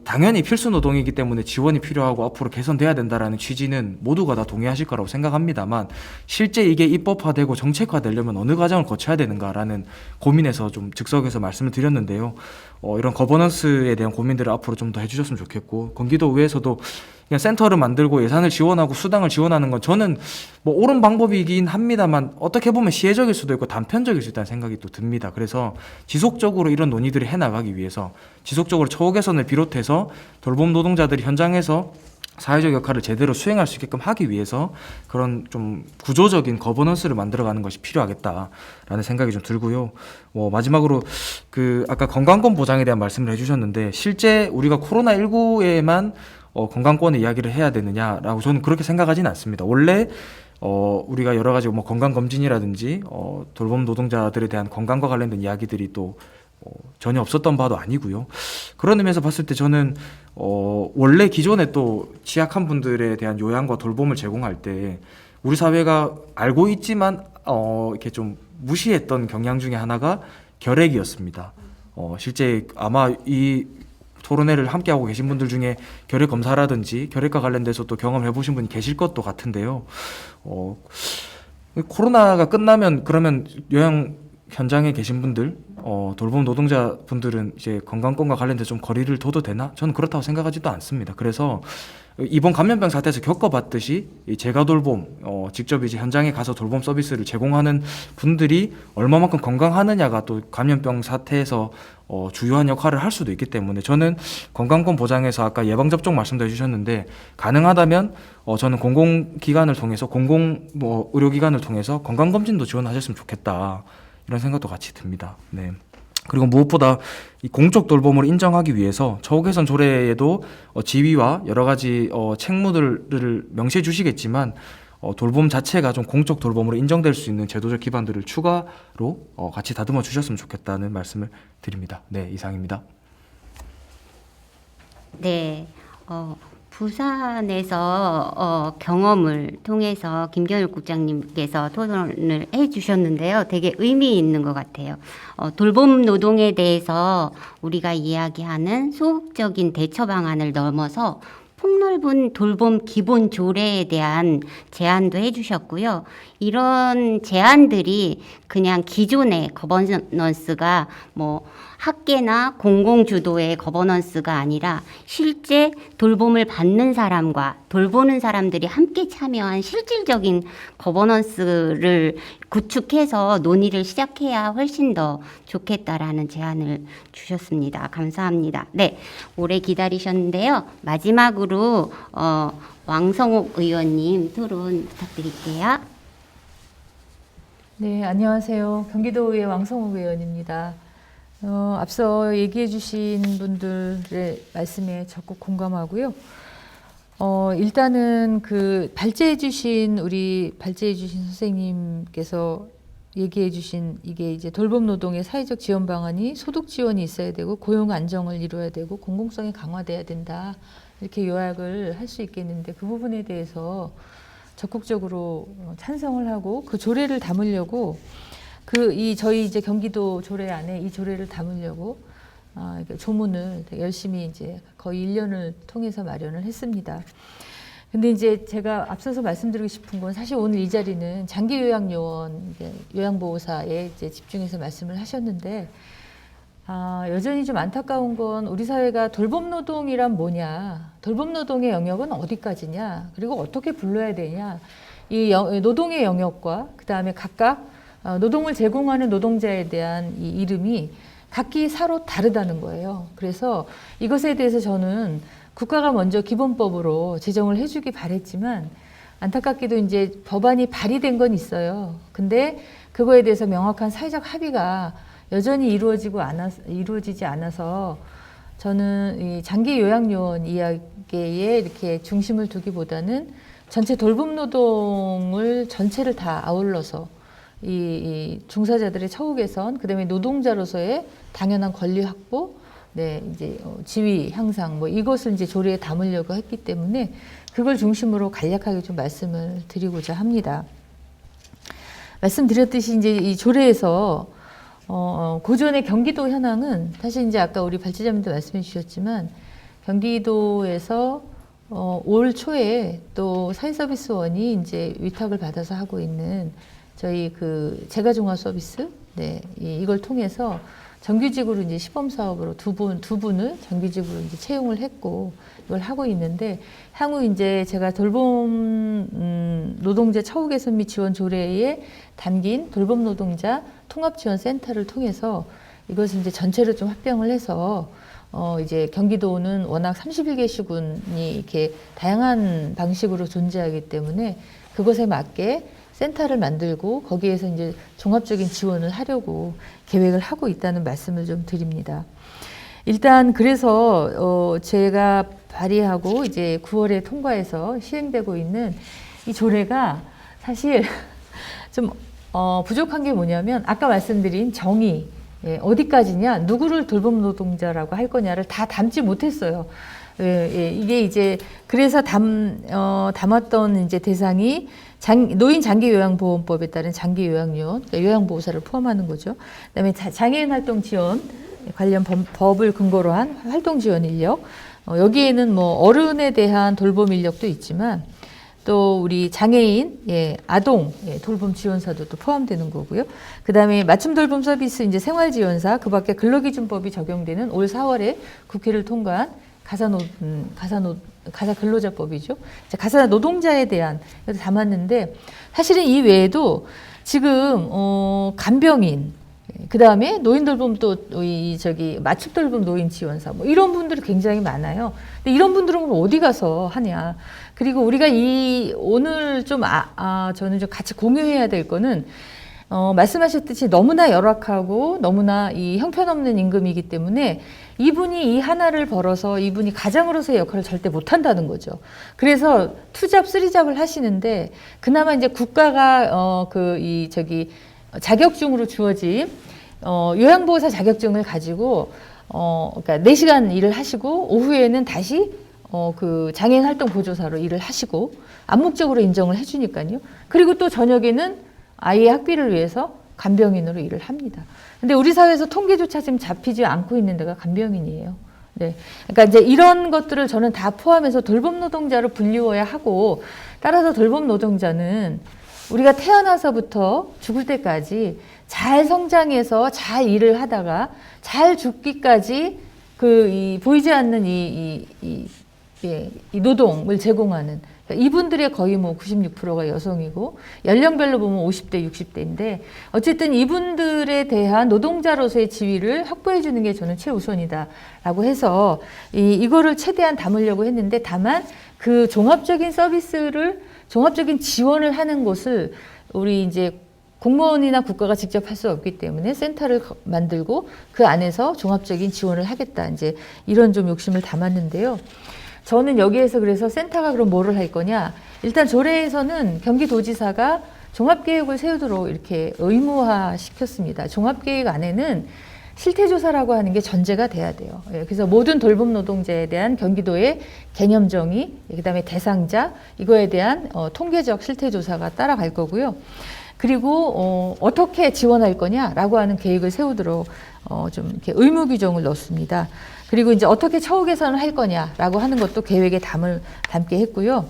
당연히 필수 노동이기 때문에 지원이 필요하고 앞으로 개선돼야 된다라는 취지는 모두가 다 동의하실 거라고 생각합니다만 실제 이게 입법화되고 정책화되려면 어느 과정을 거쳐야 되는가라는 고민에서 좀 즉석에서 말씀을 드렸는데요. 이런 거버넌스에 대한 고민들을 앞으로 좀 더 해주셨으면 좋겠고 건기도의회에서도 그냥 센터를 만들고 예산을 지원하고 수당을 지원하는 건 저는 옳은 방법이긴 합니다만 어떻게 보면 시혜적일 수도 있고 단편적일 수 있다는 생각이 또 듭니다. 그래서 지속적으로 이런 논의들을 해나가기 위해서 지속적으로 처우 개선을 비롯해서 돌봄 노동자들이 현장에서 사회적 역할을 제대로 수행할 수 있게끔 하기 위해서 그런 좀 구조적인 거버넌스를 만들어가는 것이 필요하겠다라는 생각이 좀 들고요. 마지막으로 아까 건강권 보장에 대한 말씀을 해주셨는데 실제 우리가 코로나19에만 건강권의 이야기를 해야 되느냐라고 저는 그렇게 생각하지는 않습니다. 원래 우리가 여러 가지 건강검진이라든지 돌봄 노동자들에 대한 건강과 관련된 이야기들이 또 전혀 없었던 바도 아니고요. 그런 의미에서 봤을 때 저는 원래 기존에 또 취약한 분들에 대한 요양과 돌봄을 제공할 때 우리 사회가 알고 있지만 이렇게 좀 무시했던 경향 중에 하나가 결핵이었습니다. 실제 아마 이 토론회를 함께하고 계신 분들 중에 결핵 검사라든지 결핵과 관련돼서 또 경험해 보신 분이 계실 것도 같은데요. 코로나가 끝나면 그러면 요양 현장에 계신 분들, 돌봄 노동자 분들은 이제 건강권과 관련돼서 좀 거리를 둬도 되나? 저는 그렇다고 생각하지도 않습니다. 그래서 이번 감염병 사태에서 겪어봤듯이 이 재가돌봄, 직접 이제 현장에 가서 돌봄 서비스를 제공하는 분들이 얼마만큼 건강하느냐가 또 감염병 사태에서 주요한 역할을 할 수도 있기 때문에 저는 건강권 보장에서 아까 예방접종 말씀도 해주셨는데 가능하다면 저는 공공기관을 통해서 의료기관을 통해서 건강검진도 지원하셨으면 좋겠다. 이런 생각도 같이 듭니다. 네. 그리고 무엇보다 이 공적 돌봄을 인정하기 위해서 처우 개선 조례에도 지위와 여러 가지 책무들을 명시해 주시겠지만 돌봄 자체가 좀 공적 돌봄으로 인정될 수 있는 제도적 기반들을 추가로 같이 다듬어 주셨으면 좋겠다는 말씀을 드립니다. 네, 이상입니다. 네, 부산에서 경험을 통해서 김경일 국장님께서 토론을 해주셨는데요. 되게 의미 있는 것 같아요. 돌봄 노동에 대해서 우리가 이야기하는 소극적인 대처 방안을 넘어서 폭넓은 돌봄 기본 조례에 대한 제안도 해주셨고요. 이런 제안들이 그냥 기존의 거버넌스가 학계나 공공주도의 거버넌스가 아니라 실제 돌봄을 받는 사람과 돌보는 사람들이 함께 참여한 실질적인 거버넌스를 구축해서 논의를 시작해야 훨씬 더 좋겠다라는 제안을 주셨습니다. 감사합니다. 네, 오래 기다리셨는데요. 마지막으로 왕성옥 의원님 토론 부탁드릴게요. 네, 안녕하세요. 경기도의회 왕성옥 의원입니다. 앞서 얘기해 주신 분들의 말씀에 적극 공감하고요. 일단은 그 발제해 주신 선생님께서 얘기해 주신 이게 이제 돌봄 노동의 사회적 지원 방안이 소득 지원이 있어야 되고 고용 안정을 이루어야 되고 공공성이 강화돼야 된다. 이렇게 요약을 할 수 있겠는데 그 부분에 대해서 적극적으로 찬성을 하고 그 조례를 담으려고 저희 이제 경기도 조례 안에 이 조례를 담으려고 조문을 열심히 이제 거의 1년을 통해서 마련을 했습니다. 근데 이제 제가 앞서서 말씀드리고 싶은 건 사실 오늘 이 자리는 장기 요양요원, 요양보호사에 이제 집중해서 말씀을 하셨는데 여전히 좀 안타까운 건 우리 사회가 돌봄 노동이란 뭐냐, 돌봄 노동의 영역은 어디까지냐, 그리고 어떻게 불러야 되냐, 이 노동의 영역과 그 다음에 각각 노동을 제공하는 노동자에 대한 이 이름이 각기 서로 다르다는 거예요. 그래서 이것에 대해서 저는 국가가 먼저 기본법으로 제정을 해주기 바랬지만 안타깝게도 이제 법안이 발의된 건 있어요. 근데 그거에 대해서 명확한 사회적 합의가 여전히 이루어지지 않아서 저는 이 장기 요양요원 이야기에 이렇게 중심을 두기보다는 전체 돌봄 노동을 전체를 다 아울러서 이 중사자들의 처우 개선, 그다음에 노동자로서의 당연한 권리 확보, 네, 이제 지위 향상 뭐 이것을 이제 조례에 담으려고 했기 때문에 그걸 중심으로 간략하게 좀 말씀을 드리고자 합니다. 말씀드렸듯이 이제 이 조례에서 고전의 경기도 현황은 사실 이제 아까 우리 발제자님도 말씀해 주셨지만 경기도에서 올 초에 또 사회서비스원이 이제 위탁을 받아서 하고 있는 저희 그 재가중화 서비스, 네, 이걸 통해서 정규직으로 이제 시범 사업으로 두 분을 정규직으로 이제 채용을 했고 이걸 하고 있는데 향후 이제 제가 돌봄 노동자 처우 개선 및 지원 조례에 담긴 돌봄 노동자 통합 지원 센터를 통해서 이것을 이제 전체로 좀 합병을 해서 이제 경기도는 워낙 31개 시군이 이렇게 다양한 방식으로 존재하기 때문에 그것에 맞게 센터를 만들고 거기에서 이제 종합적인 지원을 하려고 계획을 하고 있다는 말씀을 좀 드립니다. 일단 그래서 제가 발의하고 이제 9월에 통과해서 시행되고 있는 이 조례가 사실 좀 부족한 게 뭐냐면 아까 말씀드린 정의, 어디까지냐, 누구를 돌봄 노동자라고 할 거냐를 다 담지 못했어요. 이게 이제 그래서 담았던 이제 대상이 노인 장기요양보험법에 따른 장기요양요원, 그러니까 요양보호사를 포함하는 거죠. 그다음에 장애인 활동 지원 관련 법을 근거로 한 활동 지원 인력, 여기에는 뭐 어른에 대한 돌봄 인력도 있지만 또 우리 장애인, 아동 돌봄 지원사도 또 포함되는 거고요. 그다음에 맞춤 돌봄 서비스 이제 생활지원사, 그밖에 근로기준법이 적용되는 올 4월에 국회를 통과한 가사 근로자법이죠. 가사 노동자에 대한 것도 담았는데 사실은 이 외에도 지금 간병인, 그 다음에 노인 돌봄 또 맞춤 돌봄 노인 지원사 뭐 이런 분들이 굉장히 많아요. 근데 이런 분들은 어디 가서 하냐? 그리고 우리가 오늘 좀 저는 좀 같이 공유해야 될 거는 말씀하셨듯이 너무나 열악하고 너무나 이 형편없는 임금이기 때문에 이분이 이 하나를 벌어서 이분이 가장으로서의 역할을 절대 못한다는 거죠. 그래서 투잡, 쓰리잡을 하시는데 그나마 이제 국가가 자격증으로 주어진 요양보호사 자격증을 가지고 그러니까 4시간 일을 하시고 오후에는 다시 그 장애인 활동 보조사로 일을 하시고 암묵적으로 인정을 해주니까요. 그리고 또 저녁에는 아이의 학비를 위해서 간병인으로 일을 합니다. 근데 우리 사회에서 통계조차 지금 잡히지 않고 있는 데가 간병인이에요. 네. 그러니까 이제 이런 것들을 저는 다 포함해서 돌봄 노동자로 불리워야 하고, 따라서 돌봄 노동자는 우리가 태어나서부터 죽을 때까지 잘 성장해서 잘 일을 하다가 잘 죽기까지 보이지 않는 이 노동을 제공하는, 그러니까 이분들의 거의 뭐 96%가 여성이고 연령별로 보면 50대, 60대인데 어쨌든 이분들에 대한 노동자로서의 지위를 확보해 주는 게 저는 최우선이다라고 해서 이거를 최대한 담으려고 했는데, 다만 그 종합적인 서비스를, 종합적인 지원을 하는 곳을 우리 이제 공무원이나 국가가 직접 할 수 없기 때문에 센터를 만들고 그 안에서 종합적인 지원을 하겠다, 이제 이런 좀 욕심을 담았는데요. 저는 여기에서 그래서 센터가 그럼 뭐를 할 거냐? 일단 조례에서는 경기도지사가 종합계획을 세우도록 이렇게 의무화 시켰습니다. 종합계획 안에는 실태조사라고 하는 게 전제가 돼야 돼요. 그래서 모든 돌봄 노동자에 대한 경기도의 개념 정의, 그다음에 대상자, 이거에 대한 통계적 실태조사가 따라갈 거고요. 그리고 어떻게 지원할 거냐라고 하는 계획을 세우도록 좀 이렇게 의무 규정을 넣습니다. 그리고 이제 어떻게 처우 개선을 할 거냐라고 하는 것도 계획에 담게 했고요.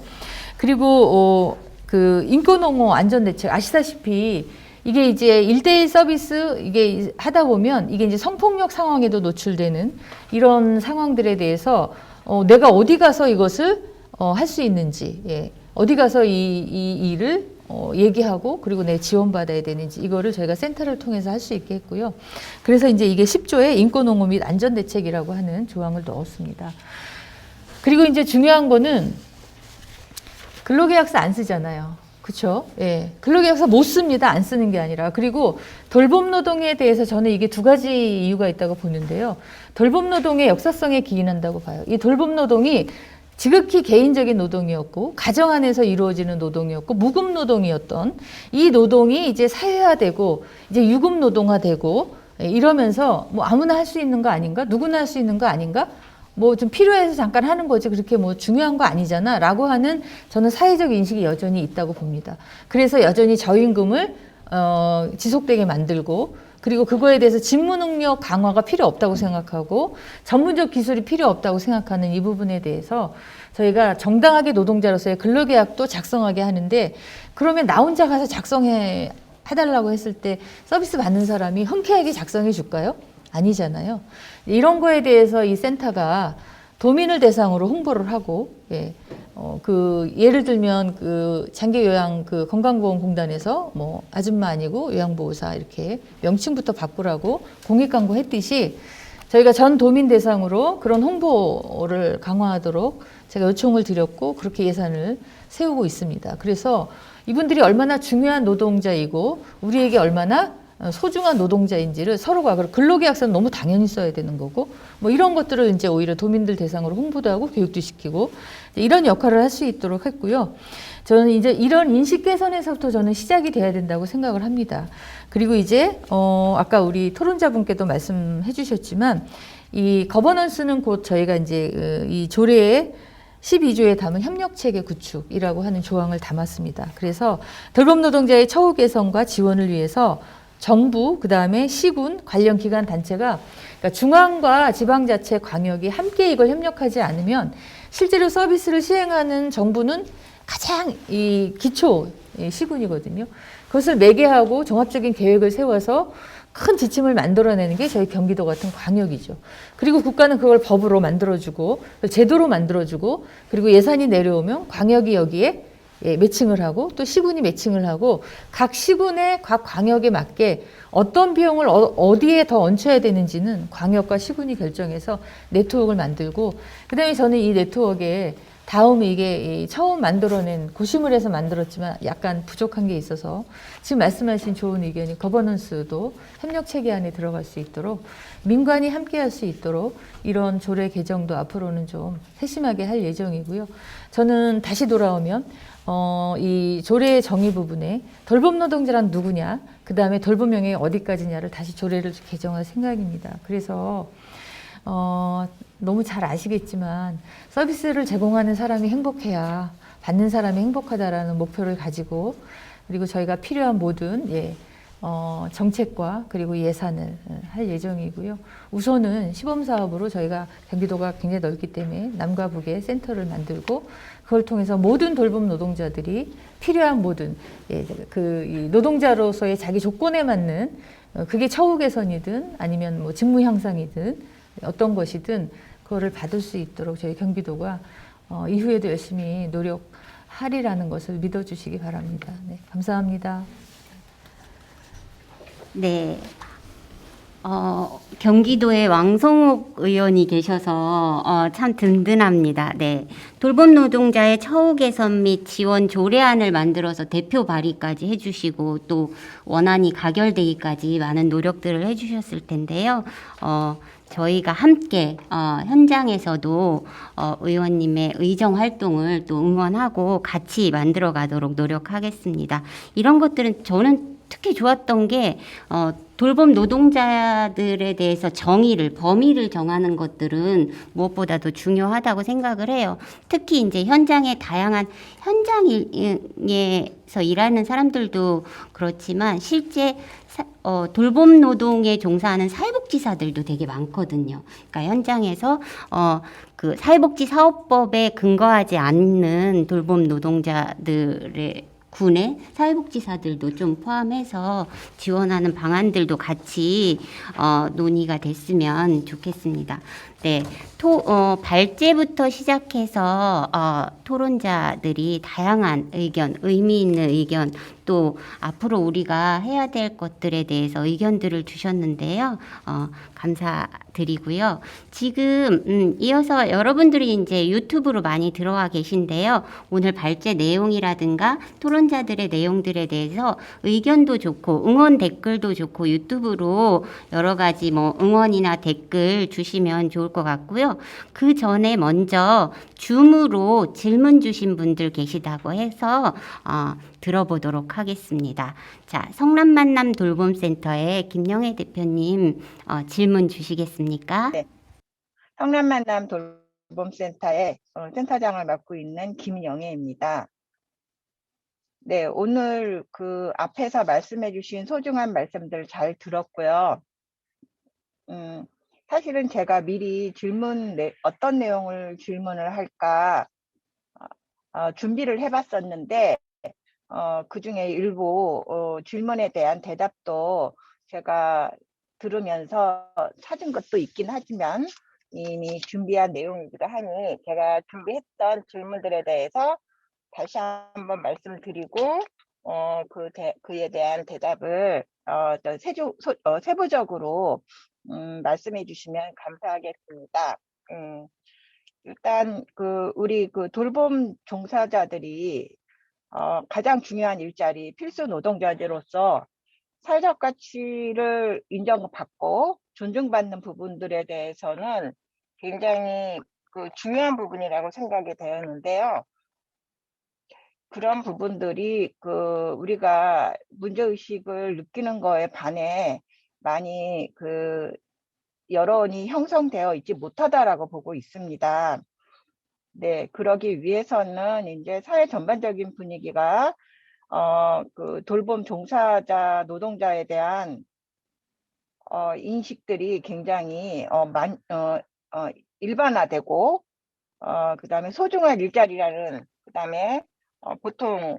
그리고 그 인권옹호 안전대책, 아시다시피 이게 이제 1대1 서비스 이게 하다 보면 이게 이제 성폭력 상황에도 노출되는 이런 상황들에 대해서 내가 어디 가서 이것을 할 수 있는지, 어디 가서 이 일을 얘기하고 그리고 내 지원받아야 되는지, 이거를 저희가 센터를 통해서 할 수 있게 했고요. 그래서 이제 이게 10조에 인권옹호 및 안전대책이라고 하는 조항을 넣었습니다. 그리고 이제 중요한 거는 근로계약서 안 쓰잖아요. 그렇죠? 예. 근로계약서 못 씁니다. 안 쓰는 게 아니라. 그리고 돌봄 노동에 대해서 저는 이게 두 가지 이유가 있다고 보는데요. 돌봄 노동의 역사성에 기인한다고 봐요. 이 돌봄 노동이 지극히 개인적인 노동이었고 가정 안에서 이루어지는 노동이었고 무급 노동이었던 이 노동이 이제 사회화되고 이제 유급 노동화되고 이러면서 뭐 아무나 할 수 있는 거 아닌가? 누구나 할 수 있는 거 아닌가? 뭐 좀 필요해서 잠깐 하는 거지 그렇게 뭐 중요한 거 아니잖아 라고 하는 저는 사회적 인식이 여전히 있다고 봅니다. 그래서 여전히 저임금을 지속되게 만들고, 그리고 그거에 대해서 직무 능력 강화가 필요 없다고 생각하고 전문적 기술이 필요 없다고 생각하는 이 부분에 대해서 저희가 정당하게 노동자로서의 근로계약도 작성하게 하는데, 그러면 나 혼자 가서 해달라고 했을 때 서비스 받는 사람이 흔쾌하게 작성해 줄까요? 아니잖아요. 이런 거에 대해서 이 센터가 도민을 대상으로 홍보를 하고, 예를 들면 그 장기요양 그 건강보험공단에서 뭐 아줌마 아니고 요양보호사 이렇게 명칭부터 바꾸라고 공익 광고했듯이 저희가 전 도민 대상으로 그런 홍보를 강화하도록 제가 요청을 드렸고 그렇게 예산을 세우고 있습니다. 그래서 이분들이 얼마나 중요한 노동자이고 우리에게 얼마나 소중한 노동자인지를 서로가, 근로계약서는 너무 당연히 써야 되는 거고, 뭐 이런 것들을 이제 오히려 도민들 대상으로 홍보도 하고 교육도 시키고 이런 역할을 할 수 있도록 했고요. 저는 이제 이런 인식 개선에서부터 저는 시작이 돼야 된다고 생각을 합니다. 그리고 이제 아까 우리 토론자분께도 말씀해 주셨지만 이 거버넌스는 곧 저희가 이제 이 조례에 12조에 담은 협력체계 구축이라고 하는 조항을 담았습니다. 그래서 돌봄 노동자의 처우 개선과 지원을 위해서 정부, 그 다음에 시군, 관련 기관 단체가, 그러니까 중앙과 지방자치 광역이 함께 이걸 협력하지 않으면 실제로 서비스를 시행하는 정부는 가장 이 기초 시군이거든요. 그것을 매개하고 종합적인 계획을 세워서 큰 지침을 만들어내는 게 저희 경기도 같은 광역이죠. 그리고 국가는 그걸 법으로 만들어주고 제도로 만들어주고 그리고 예산이 내려오면 광역이 여기에 매칭을 하고 또 시군이 매칭을 하고 각 시군의 각 광역에 맞게 어떤 비용을 어디에 더 얹혀야 되는지는 광역과 시군이 결정해서 네트워크를 만들고, 그 다음에 저는 이 네트워크에 다음에 이게 처음 만들어낸 고시물에서 만들었지만 약간 부족한 게 있어서 지금 말씀하신 좋은 의견이 거버넌스도 협력체계 안에 들어갈 수 있도록 민관이 함께 할 수 있도록 이런 조례 개정도 앞으로는 좀 세심하게 할 예정이고요. 저는 다시 돌아오면 이 조례 정의 부분에 돌봄 노동자란 누구냐, 그 다음에 돌봄형이 어디까지냐를 다시 조례를 개정할 생각입니다. 그래서 너무 잘 아시겠지만 서비스를 제공하는 사람이 행복해야 받는 사람이 행복하다라는 목표를 가지고, 그리고 저희가 필요한 모든 정책과 그리고 예산을 할 예정이고요. 우선은 시범사업으로 저희가 경기도가 굉장히 넓기 때문에 남과 북에 센터를 만들고 그걸 통해서 모든 돌봄 노동자들이 필요한 모든 이 노동자로서의 자기 조건에 맞는 그게 처우 개선이든 아니면 뭐 직무 향상이든 어떤 것이든 그거를 받을 수 있도록 저희 경기도가 이후에도 열심히 노력하리라는 것을 믿어주시기 바랍니다. 네, 감사합니다. 네. 경기도에 왕성욱 의원이 계셔서 참 든든합니다. 네. 돌봄 노동자의 처우 개선 및 지원 조례안을 만들어서 대표 발의까지 해주시고 또 원안이 가결되기까지 많은 노력들을 해주셨을 텐데요. 저희가 함께 현장에서도 의원님의 의정 활동을 또 응원하고 같이 만들어 가도록 노력하겠습니다. 이런 것들은 저는 특히 좋았던 게 돌봄 노동자들에 대해서 범위를 정하는 것들은 무엇보다도 중요하다고 생각을 해요. 특히 이제 현장의 다양한 현장에서 일하는 사람들도 그렇지만 실제 돌봄 노동에 종사하는 사회복지사들도 되게 많거든요. 그러니까 현장에서 그 사회복지 사업법에 근거하지 않는 돌봄 노동자들의 군의 사회복지사들도 좀 포함해서 지원하는 방안들도 같이 논의가 됐으면 좋겠습니다. 네, 발제부터 시작해서 토론자들이 다양한 의견, 의미 있는 의견, 또 앞으로 우리가 해야 될 것들에 대해서 의견들을 주셨는데요. 감사드리고요. 지금 이어서 여러분들이 이제 유튜브로 많이 들어와 계신데요. 오늘 발제 내용이라든가 토론자들의 내용들에 대해서 의견도 좋고 응원 댓글도 좋고 유튜브로 여러 가지 뭐 응원이나 댓글 주시면 좋을 것 같고요. 그 전에 먼저 줌으로 질문 주신 분들 계시다고 해서 들어보도록 하겠습니다. 자, 성남만남 돌봄센터의 김영애 대표님 질문 주시겠습니까? 네. 성남만남 돌봄센터의 센터장을 맡고 있는 김영애입니다. 네, 오늘 그 앞에서 말씀해 주신 소중한 말씀들 잘 들었고요. 사실은 제가 미리 어떤 내용을 질문을 할까 준비를 해봤었는데 그 중에 일부 질문에 대한 대답도 제가 들으면서 찾은 것도 있긴 하지만 이미 준비한 내용이기도 하니 제가 준비했던 질문들에 대해서 다시 한번 말씀을 드리고 그에 대한 대답을 세부적으로 말씀해 주시면 감사하겠습니다. 일단 우리 돌봄 종사자들이 가장 중요한 일자리 필수 노동자들로서 사회적 가치를 인정받고 존중받는 부분들에 대해서는 굉장히 중요한 부분이라고 생각이 되었는데요. 그런 부분들이 우리가 문제의식을 느끼는 거에 반해 많이 여론이 형성되어 있지 못하다라고 보고 있습니다. 네, 그러기 위해서는 이제 사회 전반적인 분위기가 돌봄 종사자 노동자에 대한 인식들이 굉장히 일반화되고 그다음에 소중한 일자리라는 그다음에 보통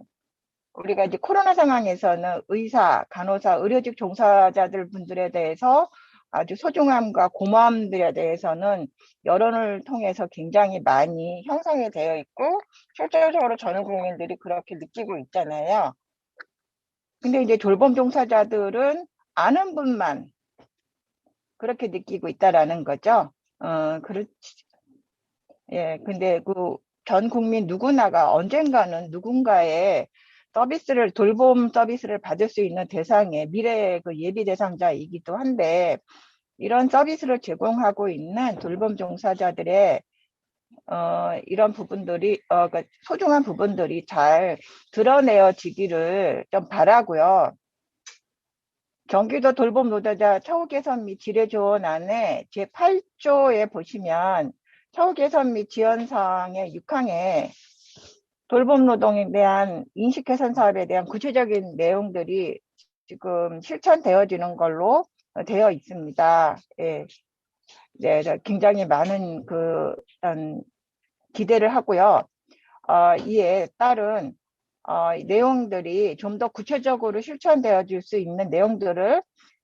우리가 이제 코로나 상황에서는 의사, 간호사, 의료직 종사자들 분들에 대해서 아주 소중함과 고마움들에 대해서는 여론을 통해서 굉장히 많이 형성이 되어 있고 실질적으로 전 국민들이 그렇게 느끼고 있잖아요. 근데 이제 돌봄 종사자들은 아는 분만 그렇게 느끼고 있다라는 거죠. 그렇지. 예, 근데 전 국민 누구나가 언젠가는 누군가의 돌봄 서비스를 받을 수 있는 대상의 미래의 예비 대상자이기도 한데 이런 서비스를 제공하고 있는 돌봄 종사자들의 이런 부분들이 소중한 부분들이 잘 드러내어지기를 좀 바라고요. 경기도 돌봄 노동자 처우 개선 및 지뢰 조언안에 제8조에 보시면 처우 개선 및 지원 사항의 6항에 돌봄 노동에 대한 인식 개선 사업에 대한 구체적인 내용들이 지금 실천되어지는 걸로 되어 있습니다. 예. 네, 굉장히 많은 어떤 기대를 하고요. 이에 따른 내용들이 좀 더 구체적으로 실천되어질 수 있는 내용들을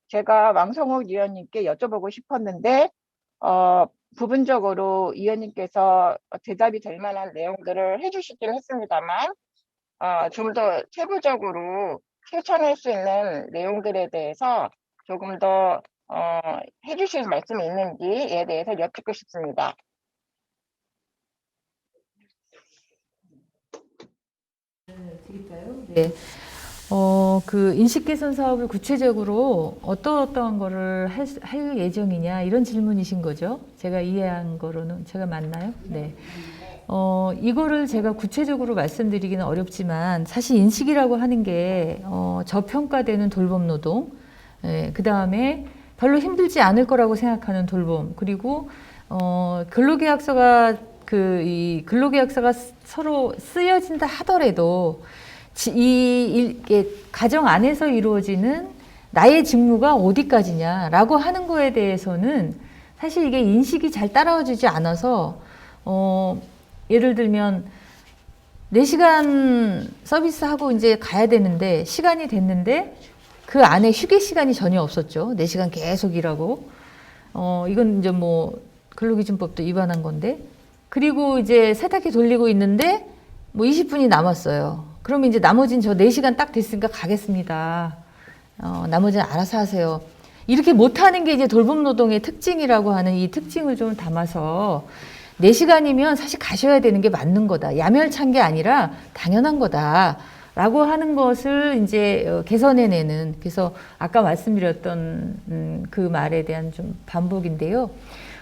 제가 왕성욱 위원님께 여쭤보고 싶었는데 부분적으로 위원님께서 대답이 될 만한 내용들을 해주시긴 했습니다만 좀 더 세부적으로 실천할 수 있는 내용들에 대해서 조금 더 해주실 말씀이 있는지에 대해서 여쭙고 싶습니다. 네. 그 인식 개선 사업을 구체적으로 어떠한 거를 할 예정이냐 이런 질문이신 거죠? 제가 이해한 거로는 제가 맞나요? 네. 이거를 제가 구체적으로 말씀드리기는 어렵지만 사실 인식이라고 하는 게 저평가되는 돌봄 노동, 그 다음에 별로 힘들지 않을 거라고 생각하는 돌봄, 그리고 근로계약서가 이 근로계약서가 서로 쓰여진다 하더라도 이게 가정 안에서 이루어지는 나의 직무가 어디까지냐라고 하는 거에 대해서는 사실 이게 인식이 잘 따라와주지 않아서 예를 들면 4시간 서비스하고 이제 가야 되는데 시간이 됐는데 그 안에 휴게 시간이 전혀 없었죠. 4시간 계속 일하고 이건 이제 뭐 근로기준법도 위반한 건데, 그리고 이제 세탁기 돌리고 있는데 뭐 20분이 남았어요. 그러면 이제 나머지는 저 4시간 딱 됐으니까 가겠습니다. 나머지는 알아서 하세요. 이렇게 못하는 게 이제 돌봄 노동의 특징이라고 하는 이 특징을 좀 담아서 4시간이면 사실 가셔야 되는 게 맞는 거다. 야멸찬 게 아니라 당연한 거다. 라고 하는 것을 이제 개선해내는, 그래서 아까 말씀드렸던 그 말에 대한 좀 반복인데요.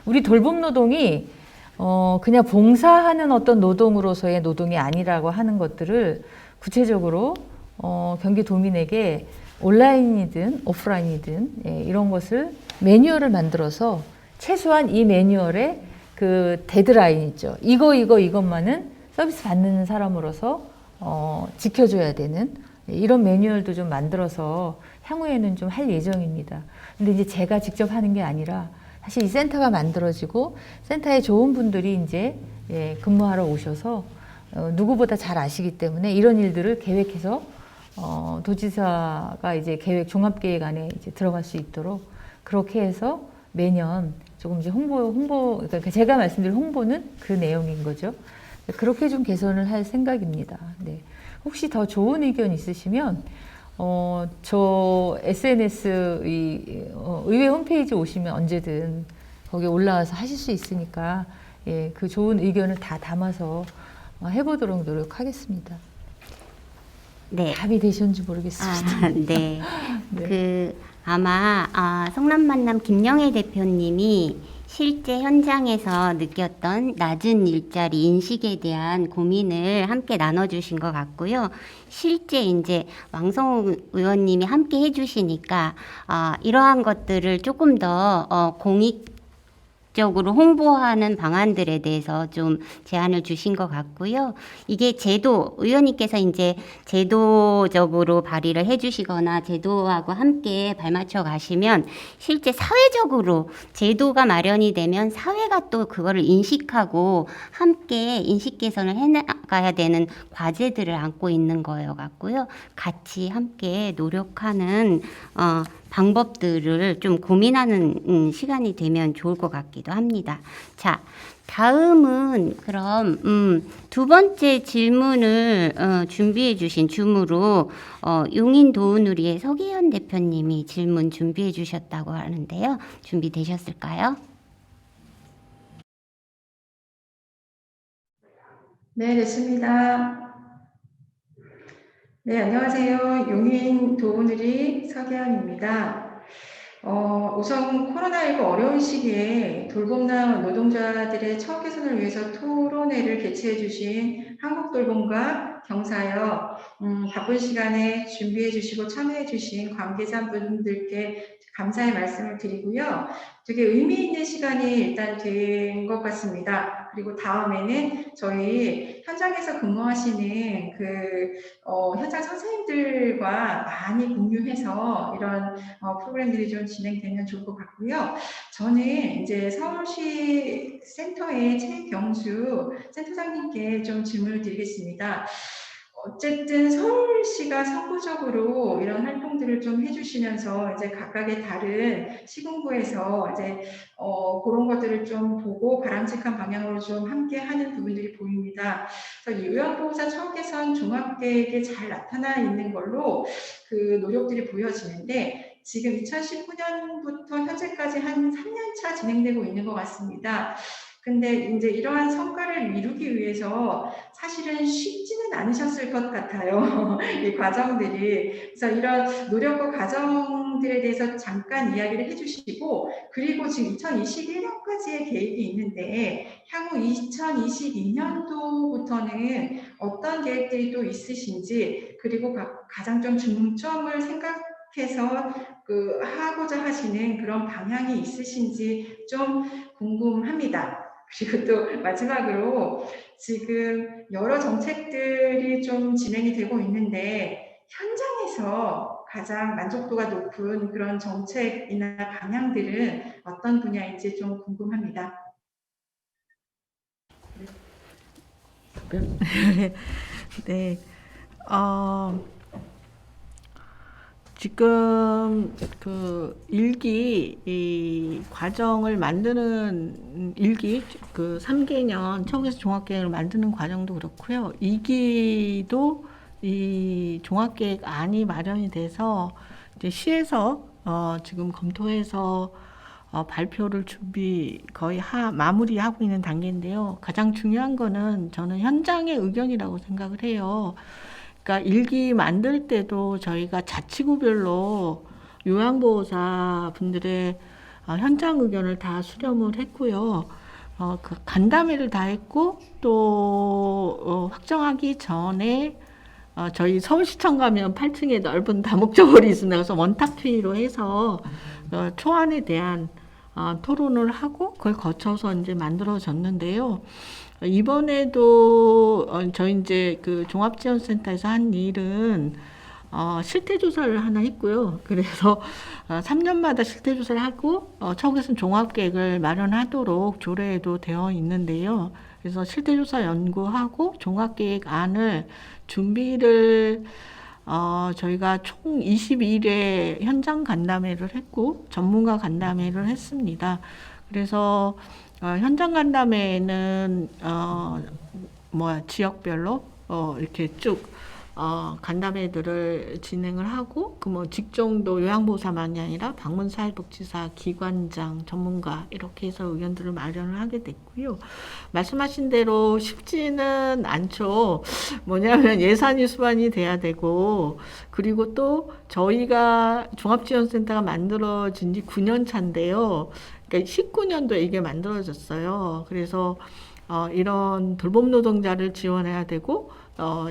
우리 돌봄 노동이 그냥 봉사하는 어떤 노동으로서의 노동이 아니라고 하는 것들을 구체적으로 경기도민에게 온라인이든 오프라인이든 이런 것을 매뉴얼을 만들어서 최소한 이 매뉴얼에 그 데드라인 있죠. 이것만은 서비스 받는 사람으로서 지켜줘야 되는 이런 매뉴얼도 좀 만들어서 향후에는 좀 할 예정입니다. 근데 이제 제가 직접 하는 게 아니라 사실 이 센터가 만들어지고 센터에 좋은 분들이 이제 근무하러 오셔서 누구보다 잘 아시기 때문에 이런 일들을 계획해서 도지사가 이제 종합계획 안에 이제 들어갈 수 있도록 그렇게 해서 매년 조금 이제 그러니까 제가 말씀드린 홍보는 그 내용인 거죠. 그렇게 좀 개선을 할 생각입니다. 네. 혹시 더 좋은 의견 있으시면 저 SNS 의회 홈페이지 오시면 언제든 거기에 올라와서 하실 수 있으니까 그 좋은 의견을 다 담아서 해보도록 노력하겠습니다. 네. 답이 되셨는지 모르겠습니다. 네. 네. 아마 성남만남 김영애 대표님이 실제 현장에서 느꼈던 낮은 일자리 인식에 대한 고민을 함께 나눠주신 것 같고요. 실제 이제 왕성욱 의원님이 함께 해주시니까 이러한 것들을 조금 더 공익적으로 홍보하는 방안들에 대해서 좀 제안을 주신 것 같고요. 이게 의원님께서 이제 제도적으로 발의를 해주시거나 제도하고 함께 발맞춰 가시면 실제 사회적으로 제도가 마련이 되면 사회가 또 그거를 인식하고 함께 인식 개선을 해나가야 되는 과제들을 안고 있는 거여 같고요. 같이 함께 노력하는 방법들을 좀 고민하는 시간이 되면 좋을 것 같기도 합니다. 자, 다음은 그럼 두 번째 질문을 준비해 주신 줌으로 용인 도우누리의 서기현 대표님이 질문 준비해 주셨다고 하는데요. 준비되셨을까요? 네, 됐습니다. 네, 안녕하세요. 용인 도우누리 서기현입니다. 우선 코로나19 어려운 시기에 돌봄나 노동자들의 처우 개선을 위해서 토론회를 개최해 주신 한국돌봄과 경사여 바쁜 시간에 준비해 주시고 참여해 주신 관계자분들께 감사의 말씀을 드리고요. 되게 의미 있는 시간이 일단 된 것 같습니다. 그리고 다음에는 저희 현장에서 근무하시는 현장 선생님들과 많이 공유해서 이런 프로그램들이 좀 진행되면 좋을 것 같고요. 저는 이제 서울시 센터의 최경수 센터장님께 좀 질문을 드리겠습니다. 어쨌든 서울시가 선구적으로 이런 활동들을 좀 해주시면서 이제 각각의 다른 시군구에서 이제 그런 것들을 좀 보고 바람직한 방향으로 좀 함께하는 부분들이 보입니다. 그래서 요양보호사 처우 개선 종합계획에 잘 나타나 있는 걸로 그 노력들이 보여지는데 지금 2019년부터 현재까지 한 3년차 진행되고 있는 것 같습니다. 근데 이제 이러한 성과를 이루기 위해서 사실은 쉽지는 않으셨을 것 같아요. 이 과정들이. 그래서 이런 노력과 과정들에 대해서 잠깐 이야기를 해주시고, 그리고 지금 2021년까지의 계획이 있는데, 향후 2022년도부터는 어떤 계획들이 또 있으신지, 그리고 가장 좀 중점을 생각해서 하고자 하시는 그런 방향이 있으신지 좀 궁금합니다. 그리고 또 마지막으로 지금 여러 정책들이 좀 진행이 되고 있는데 현장에서 가장 만족도가 높은 그런 정책이나 방향들은 어떤 분야인지 좀 궁금합니다. 네. 지금 이 과정을 만드는 일기, 3개년 처우개선 종합계획을 만드는 과정도 그렇고요. 2기도 이 종합계획안이 마련이 돼서 이제 시에서 지금 검토해서 발표를 거의 마무리하고 있는 단계인데요. 가장 중요한 거는 저는 현장의 의견이라고 생각을 해요. 그러니까 일기 만들 때도 저희가 자치구별로 요양보호사 분들의 현장 의견을 다 수렴을 했고요. 간담회를 다 했고 또 확정하기 전에 저희 서울시청 가면 8층에 넓은 다목적으로 있습니다. 그래서 원탁회의로 해서 초안에 대한 토론을 하고 그걸 거쳐서 이제 만들어졌는데요. 이번에도 저희 이제 종합지원센터에서 한 일은 실태조사를 하나 했고요. 그래서 3년마다 실태조사를 하고 처우개선 종합계획을 마련하도록 조례에도 되어 있는데요. 그래서 실태조사 연구하고 종합계획안을 준비를 저희가 총 22회 현장 간담회를 했고 전문가 간담회를 했습니다. 그래서 현장 간담회는 지역별로 이렇게 쭉 간담회들을 진행을 하고 직종도 요양보호사만이 아니라 방문사회복지사, 기관장, 전문가 이렇게 해서 의견들을 마련을 하게 됐고요. 말씀하신 대로 쉽지는 않죠. 뭐냐면 예산이 수반이 돼야 되고 그리고 또 저희가 종합지원센터가 만들어진 지 9년 차인데요. 그러니까 19년도에 이게 만들어졌어요. 그래서 이런 돌봄 노동자를 지원해야 되고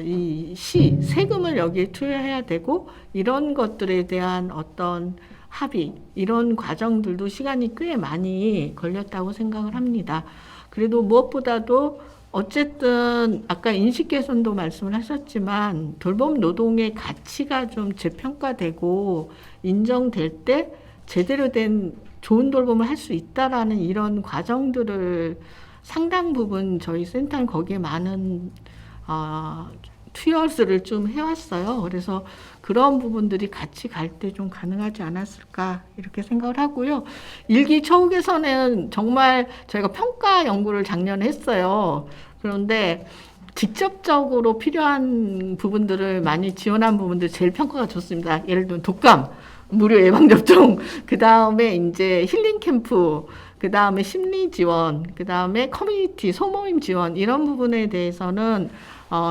이 세금을 여기에 투여해야 되고 이런 것들에 대한 어떤 합의 이런 과정들도 시간이 꽤 많이 걸렸다고 생각을 합니다. 그래도 무엇보다도 어쨌든 아까 인식 개선도 말씀을 하셨지만 돌봄 노동의 가치가 좀 재평가되고 인정될 때 제대로 된 좋은 돌봄을 할 수 있다라는 이런 과정들을 상당 부분 저희 센터는 거기에 많은 투여를 좀 해왔어요. 그래서 그런 부분들이 같이 갈 때 좀 가능하지 않았을까 이렇게 생각을 하고요. 일기 처우 개선은 정말 저희가 평가 연구를 작년에 했어요. 그런데 직접적으로 필요한 부분들을 많이 지원한 부분들 제일 평가가 좋습니다. 예를 들면 독감, 무료 예방접종, 그 다음에 이제 힐링 캠프, 그 다음에 심리 지원, 그 다음에 커뮤니티 소모임 지원 이런 부분에 대해서는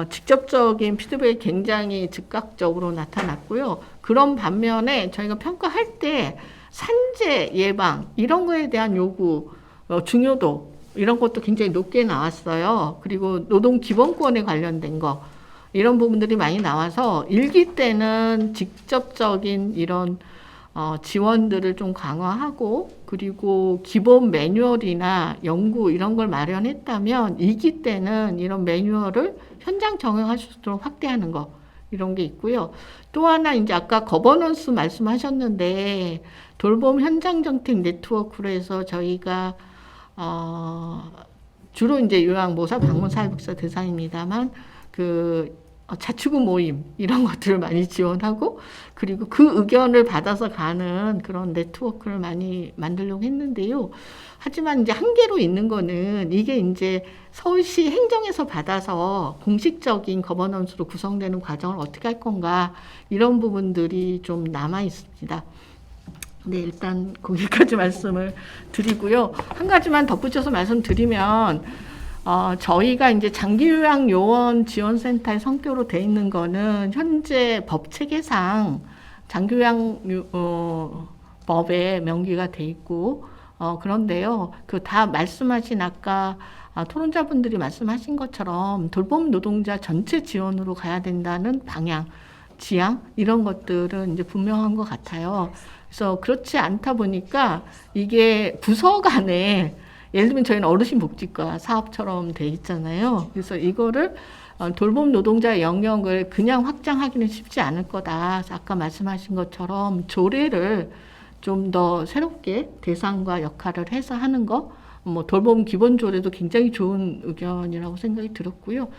직접적인 피드백이 굉장히 즉각적으로 나타났고요. 그런 반면에 저희가 평가할 때 산재 예방 이런 거에 대한 요구, 중요도 이런 것도 굉장히 높게 나왔어요. 그리고 노동 기본권에 관련된 거 이런 부분들이 많이 나와서 일기 때는 직접적인 이런 지원들을 좀 강화하고 그리고 기본 매뉴얼이나 연구 이런 걸 마련했다면 2기 때는 이런 매뉴얼을 현장 적용할 수 있도록 확대하는 거 이런 게 있고요. 또 하나 이제 아까 거버넌스 말씀하셨는데 돌봄 현장 정책 네트워크로 해서 저희가 주로 이제 요양보호사, 방문사회복사 대상입니다만 자치구 모임 이런 것들을 많이 지원하고 그리고 그 의견을 받아서 가는 그런 네트워크를 많이 만들려고 했는데요. 하지만 이제 한계로 있는 거는 이게 이제 서울시 행정에서 받아서 공식적인 거버넌스로 구성되는 과정을 어떻게 할 건가 이런 부분들이 좀 남아 있습니다. 네, 일단 거기까지 말씀을 드리고요. 한 가지만 덧붙여서 말씀드리면 저희가 이제 장기요양 요원 지원센터의 성격으로 돼 있는 거는 현재 법 체계상 장기요양 법에 명기가 돼 있고 그런데요. 그 다 말씀하신 아까 토론자분들이 말씀하신 것처럼 돌봄 노동자 전체 지원으로 가야 된다는 방향, 지향 이런 것들은 이제 분명한 것 같아요. 그래서 그렇지 않다 보니까 이게 부서 간에 예를 들면 저희는 어르신복지과 사업처럼 돼 있잖아요. 그래서 이거를 돌봄 노동자의 영역을 그냥 확장하기는 쉽지 않을 거다. 아까 말씀하신 것처럼 조례를 좀 더 새롭게 대상과 역할을 해서 하는 거, 뭐 돌봄 기본 조례도 굉장히 좋은 의견이라고 생각이 들었고요.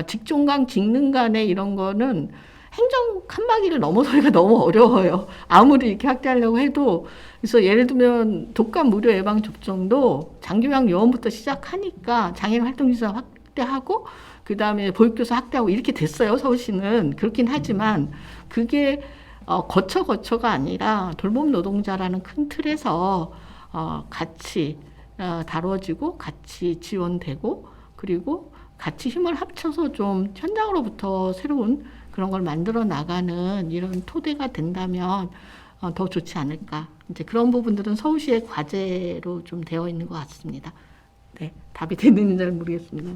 직종 간 직능 간의 이런 거는 행정 칸막이를 넘어서기가 너무 어려워요. 아무리 이렇게 확대하려고 해도. 그래서 예를 들면 독감 무료 예방 접종도 장기요양 요원부터 시작하니까 장애인 활동시설 확대하고 그다음에 보육교사 확대하고 이렇게 됐어요. 서울시는. 그렇긴 하지만 그게 거쳐가 아니라 돌봄 노동자라는 큰 틀에서 같이 다뤄지고 같이 지원되고 그리고 같이 힘을 합쳐서 좀 현장으로부터 새로운 그런 걸 만들어 나가는 이런 토대가 된다면 더 좋지 않을까. 이제 그런 부분들은 서울시의 과제로 좀 되어 있는 것 같습니다. 네, 답이 됐는지 잘 모르겠습니다.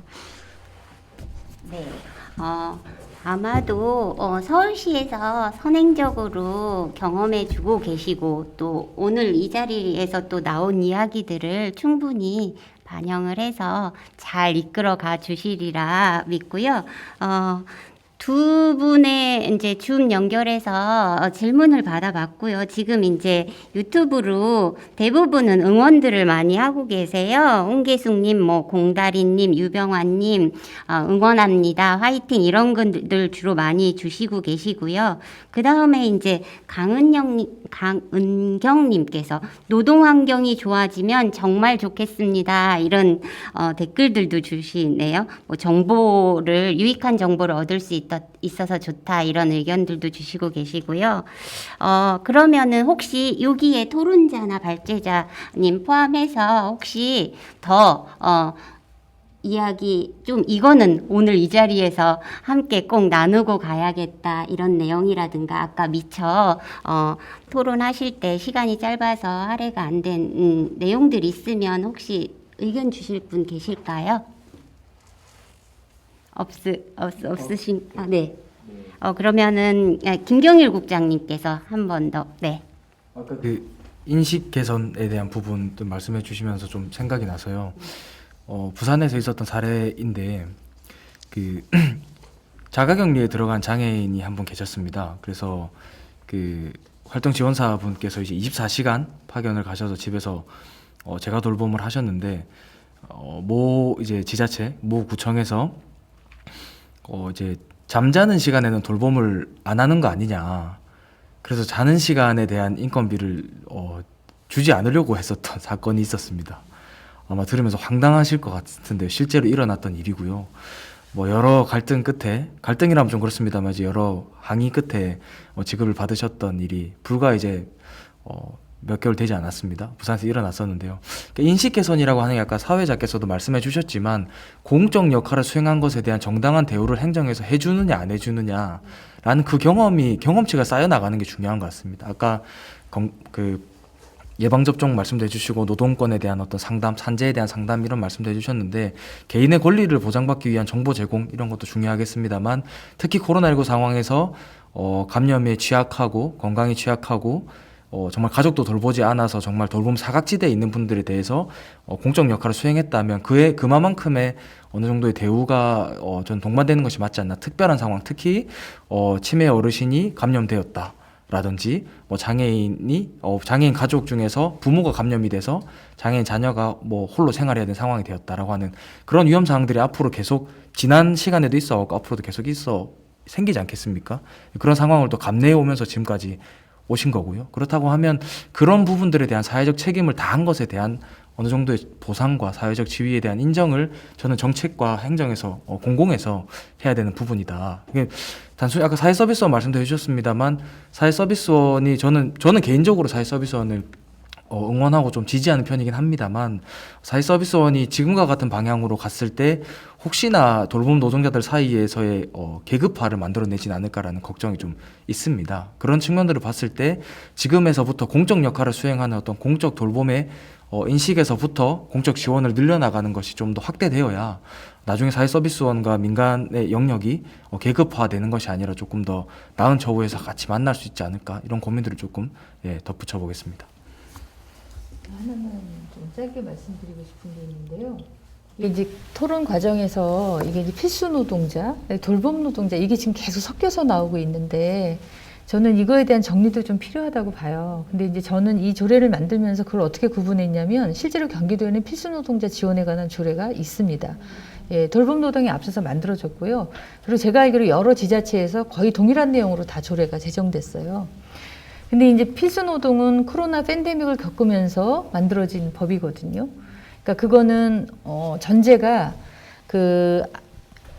네. 아마도 서울시에서 선행적으로 경험해주고 계시고 또 오늘 이 자리에서 또 나온 이야기들을 충분히 반영을 해서 잘 이끌어가 주시리라 믿고요. 두 분의 이제 줌 연결해서 질문을 받아봤고요. 지금 이제 유튜브로 대부분은 응원들을 많이 하고 계세요. 홍계숙님, 공다리님, 유병환님, 응원합니다. 화이팅 이런 분들 주로 많이 주시고 계시고요. 그 다음에 이제 강은경님께서 노동 환경이 좋아지면 정말 좋겠습니다. 이런 댓글들도 주시네요. 정보를 유익한 정보를 얻을 수 있어서 좋다 이런 의견들도 주시고 계시고요. 그러면은 혹시 여기에 토론자나 발제자님 포함해서 혹시 더 이야기 좀 이거는 오늘 이 자리에서 함께 꼭 나누고 가야겠다 이런 내용이라든가 아까 미처 토론하실 때 시간이 짧아서 할애가 안 된 내용들 있으면 혹시 의견 주실 분 계실까요? 없으신 네. 그러면은 김경일 국장님께서 한 번 더. 네. 아까 그 인식 개선에 대한 부분도 말씀해 주시면서 좀 생각이 나서요. 부산에서 있었던 사례인데 그 자가격리에 들어간 장애인이 한 분 계셨습니다. 그래서 그 활동 지원사 분께서 이제 24시간 파견을 가셔서 집에서 제가 돌봄을 하셨는데 이제 지자체 구청에서 이제 잠자는 시간에는 돌봄을 안 하는 거 아니냐. 그래서 자는 시간에 대한 인건비를 주지 않으려고 했었던 사건이 있었습니다. 아마 들으면서 황당하실 것 같은데 실제로 일어났던 일이고요. 여러 갈등 끝에, 갈등이라면 좀 그렇습니다만 이제 여러 항의 끝에 지급을 받으셨던 일이 불과 이제 몇 개월 되지 않았습니다. 부산에서 일어났었는데요. 그러니까 인식 개선이라고 하는 게 아까 사회자께서도 말씀해 주셨지만 공적 역할을 수행한 것에 대한 정당한 대우를 행정에서 해주느냐 안 해주느냐라는 그 경험치가 쌓여 나가는 게 중요한 것 같습니다. 아까 그 예방접종 말씀도 해주시고 노동권에 대한 어떤 상담, 산재에 대한 상담 이런 말씀도 해주셨는데 개인의 권리를 보장받기 위한 정보 제공 이런 것도 중요하겠습니다만 특히 코로나19 상황에서 감염에 취약하고 건강에 취약하고 정말 가족도 돌보지 않아서 정말 돌봄 사각지대에 있는 분들에 대해서 공적 역할을 수행했다면 그만큼의 어느 정도의 대우가 전 동반되는 것이 맞지 않나. 특별한 상황, 특히 치매 어르신이 감염되었다. 라든지 뭐 장애인 가족 중에서 부모가 감염이 돼서 장애인 자녀가 뭐 홀로 생활해야 되는 상황이 되었다라고 하는 그런 위험 사항들이 앞으로 계속 지난 시간에도 있어왔고 앞으로도 계속 생기지 않겠습니까? 그런 상황을 또 감내해 오면서 지금까지 오신 거고요. 그렇다고 하면 그런 부분들에 대한 사회적 책임을 다한 것에 대한 어느 정도의 보상과 사회적 지위에 대한 인정을 저는 정책과 행정에서 공공에서 해야 되는 부분이다. 이게 단순히 아까 사회서비스원 말씀도 해주셨습니다만 사회서비스원이 저는 개인적으로 사회서비스원을 응원하고 좀 지지하는 편이긴 합니다만 사회서비스원이 지금과 같은 방향으로 갔을 때 혹시나 돌봄 노동자들 사이에서의 계급화를 만들어내진 않을까라는 걱정이 좀 있습니다. 그런 측면들을 봤을 때 지금에서부터 공적 역할을 수행하는 어떤 공적 돌봄의 인식에서부터 공적 지원을 늘려나가는 것이 좀 더 확대되어야 나중에 사회서비스원과 민간의 영역이 계급화되는 것이 아니라 조금 더 나은 처우에서 같이 만날 수 있지 않을까 이런 고민들을 조금 덧붙여 보겠습니다. 하나만 좀 짧게 말씀드리고 싶은 게 있는데요. 이게 이제 토론 과정에서 이게 이제 필수 노동자, 돌봄 노동자 이게 지금 계속 섞여서 나오고 있는데 저는 이거에 대한 정리도 좀 필요하다고 봐요. 근데 이제 저는 이 조례를 만들면서 그걸 어떻게 구분했냐면 실제로 경기도에는 필수 노동자 지원에 관한 조례가 있습니다. 예, 돌봄 노동에 앞서서 만들어졌고요. 그리고 제가 알기로 여러 지자체에서 거의 동일한 내용으로 다 조례가 제정됐어요. 근데 이제 필수 노동은 코로나 팬데믹을 겪으면서 만들어진 법이거든요. 그러니까 그거는 전제가 그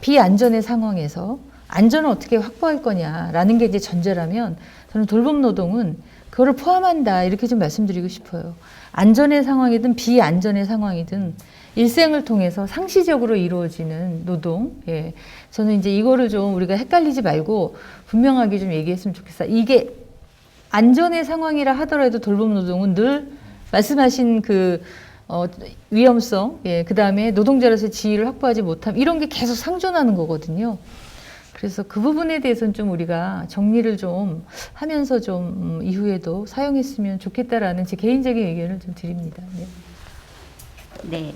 비안전의 상황에서 안전을 어떻게 확보할 거냐라는 게 이제 전제라면 저는 돌봄 노동은 그거를 포함한다 이렇게 좀 말씀드리고 싶어요. 안전의 상황이든 비안전의 상황이든 일생을 통해서 상시적으로 이루어지는 노동. 예. 저는 이제 이거를 좀 우리가 헷갈리지 말고 분명하게 좀 얘기했으면 좋겠어요. 이게 안전의 상황이라 하더라도 돌봄 노동은 늘 말씀하신 그 위험성, 예, 그 다음에 노동자로서의 지위를 확보하지 못함 이런 게 계속 상존하는 거거든요. 그래서 그 부분에 대해서는 좀 우리가 정리를 좀 하면서 좀 이후에도 사용했으면 좋겠다라는 제 개인적인 의견을 좀 드립니다. 네. 네.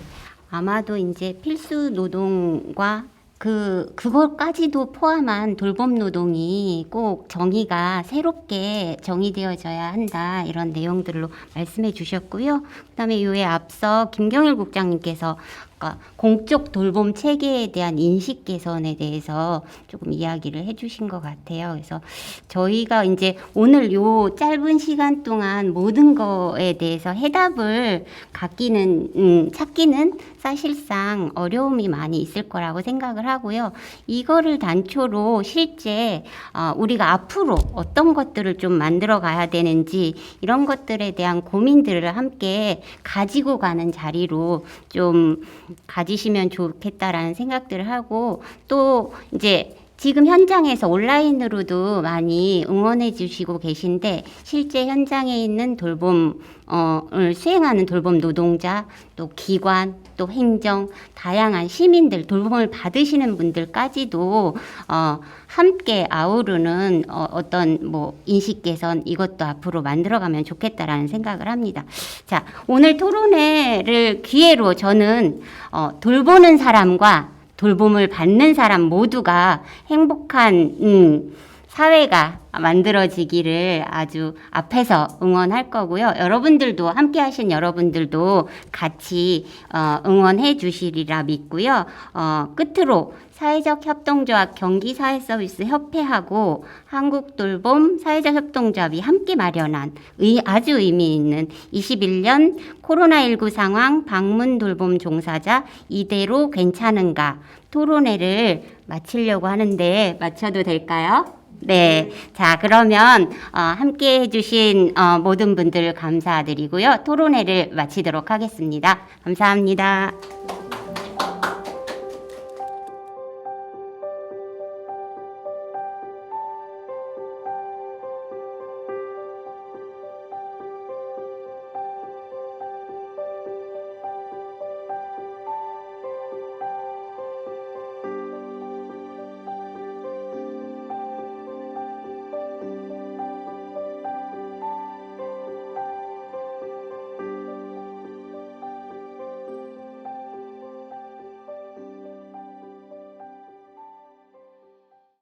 아마도 이제 필수 노동과 그것까지도 포함한 돌봄 노동이 꼭 정의가 새롭게 정의되어져야 한다. 이런 내용들로 말씀해 주셨고요. 그다음에 이에 앞서 김경일 국장님께서 공적 돌봄 체계에 대한 인식 개선에 대해서 조금 이야기를 해주신 것 같아요. 그래서 저희가 이제 오늘 요 짧은 시간 동안 모든 거에 대해서 해답을 찾기는 사실상 어려움이 많이 있을 거라고 생각을 하고요. 이거를 단초로 실제 우리가 앞으로 어떤 것들을 좀 만들어 가야 되는지 이런 것들에 대한 고민들을 함께 가지고 가는 자리로 좀 가지시면 좋겠다라는 생각들을 하고 또 이제 지금 현장에서 온라인으로도 많이 응원해 주시고 계신데 실제 현장에 있는 돌봄을 수행하는 돌봄 노동자 또 기관 또 행정 다양한 시민들 돌봄을 받으시는 분들까지도 함께 아우르는 어떤 뭐 인식 개선 이것도 앞으로 만들어가면 좋겠다라는 생각을 합니다. 자, 오늘 토론회를 기회로 저는 돌보는 사람과 돌봄을 받는 사람 모두가 행복한 사회가 만들어지기를 아주 앞에서 응원할 거고요. 여러분들도 함께 하신 여러분들도 같이 응원해 주시리라 믿고요. 끝으로 사회적 협동조합 경기사회서비스 협회하고 한국돌봄 사회적 협동조합이 함께 마련한 아주 의미 있는 21년 코로나19 상황 방문 돌봄 종사자 이대로 괜찮은가 토론회를 마치려고 하는데 마쳐도 될까요? 네. 자, 그러면 함께 해주신 모든 분들 감사드리고요. 토론회를 마치도록 하겠습니다. 감사합니다.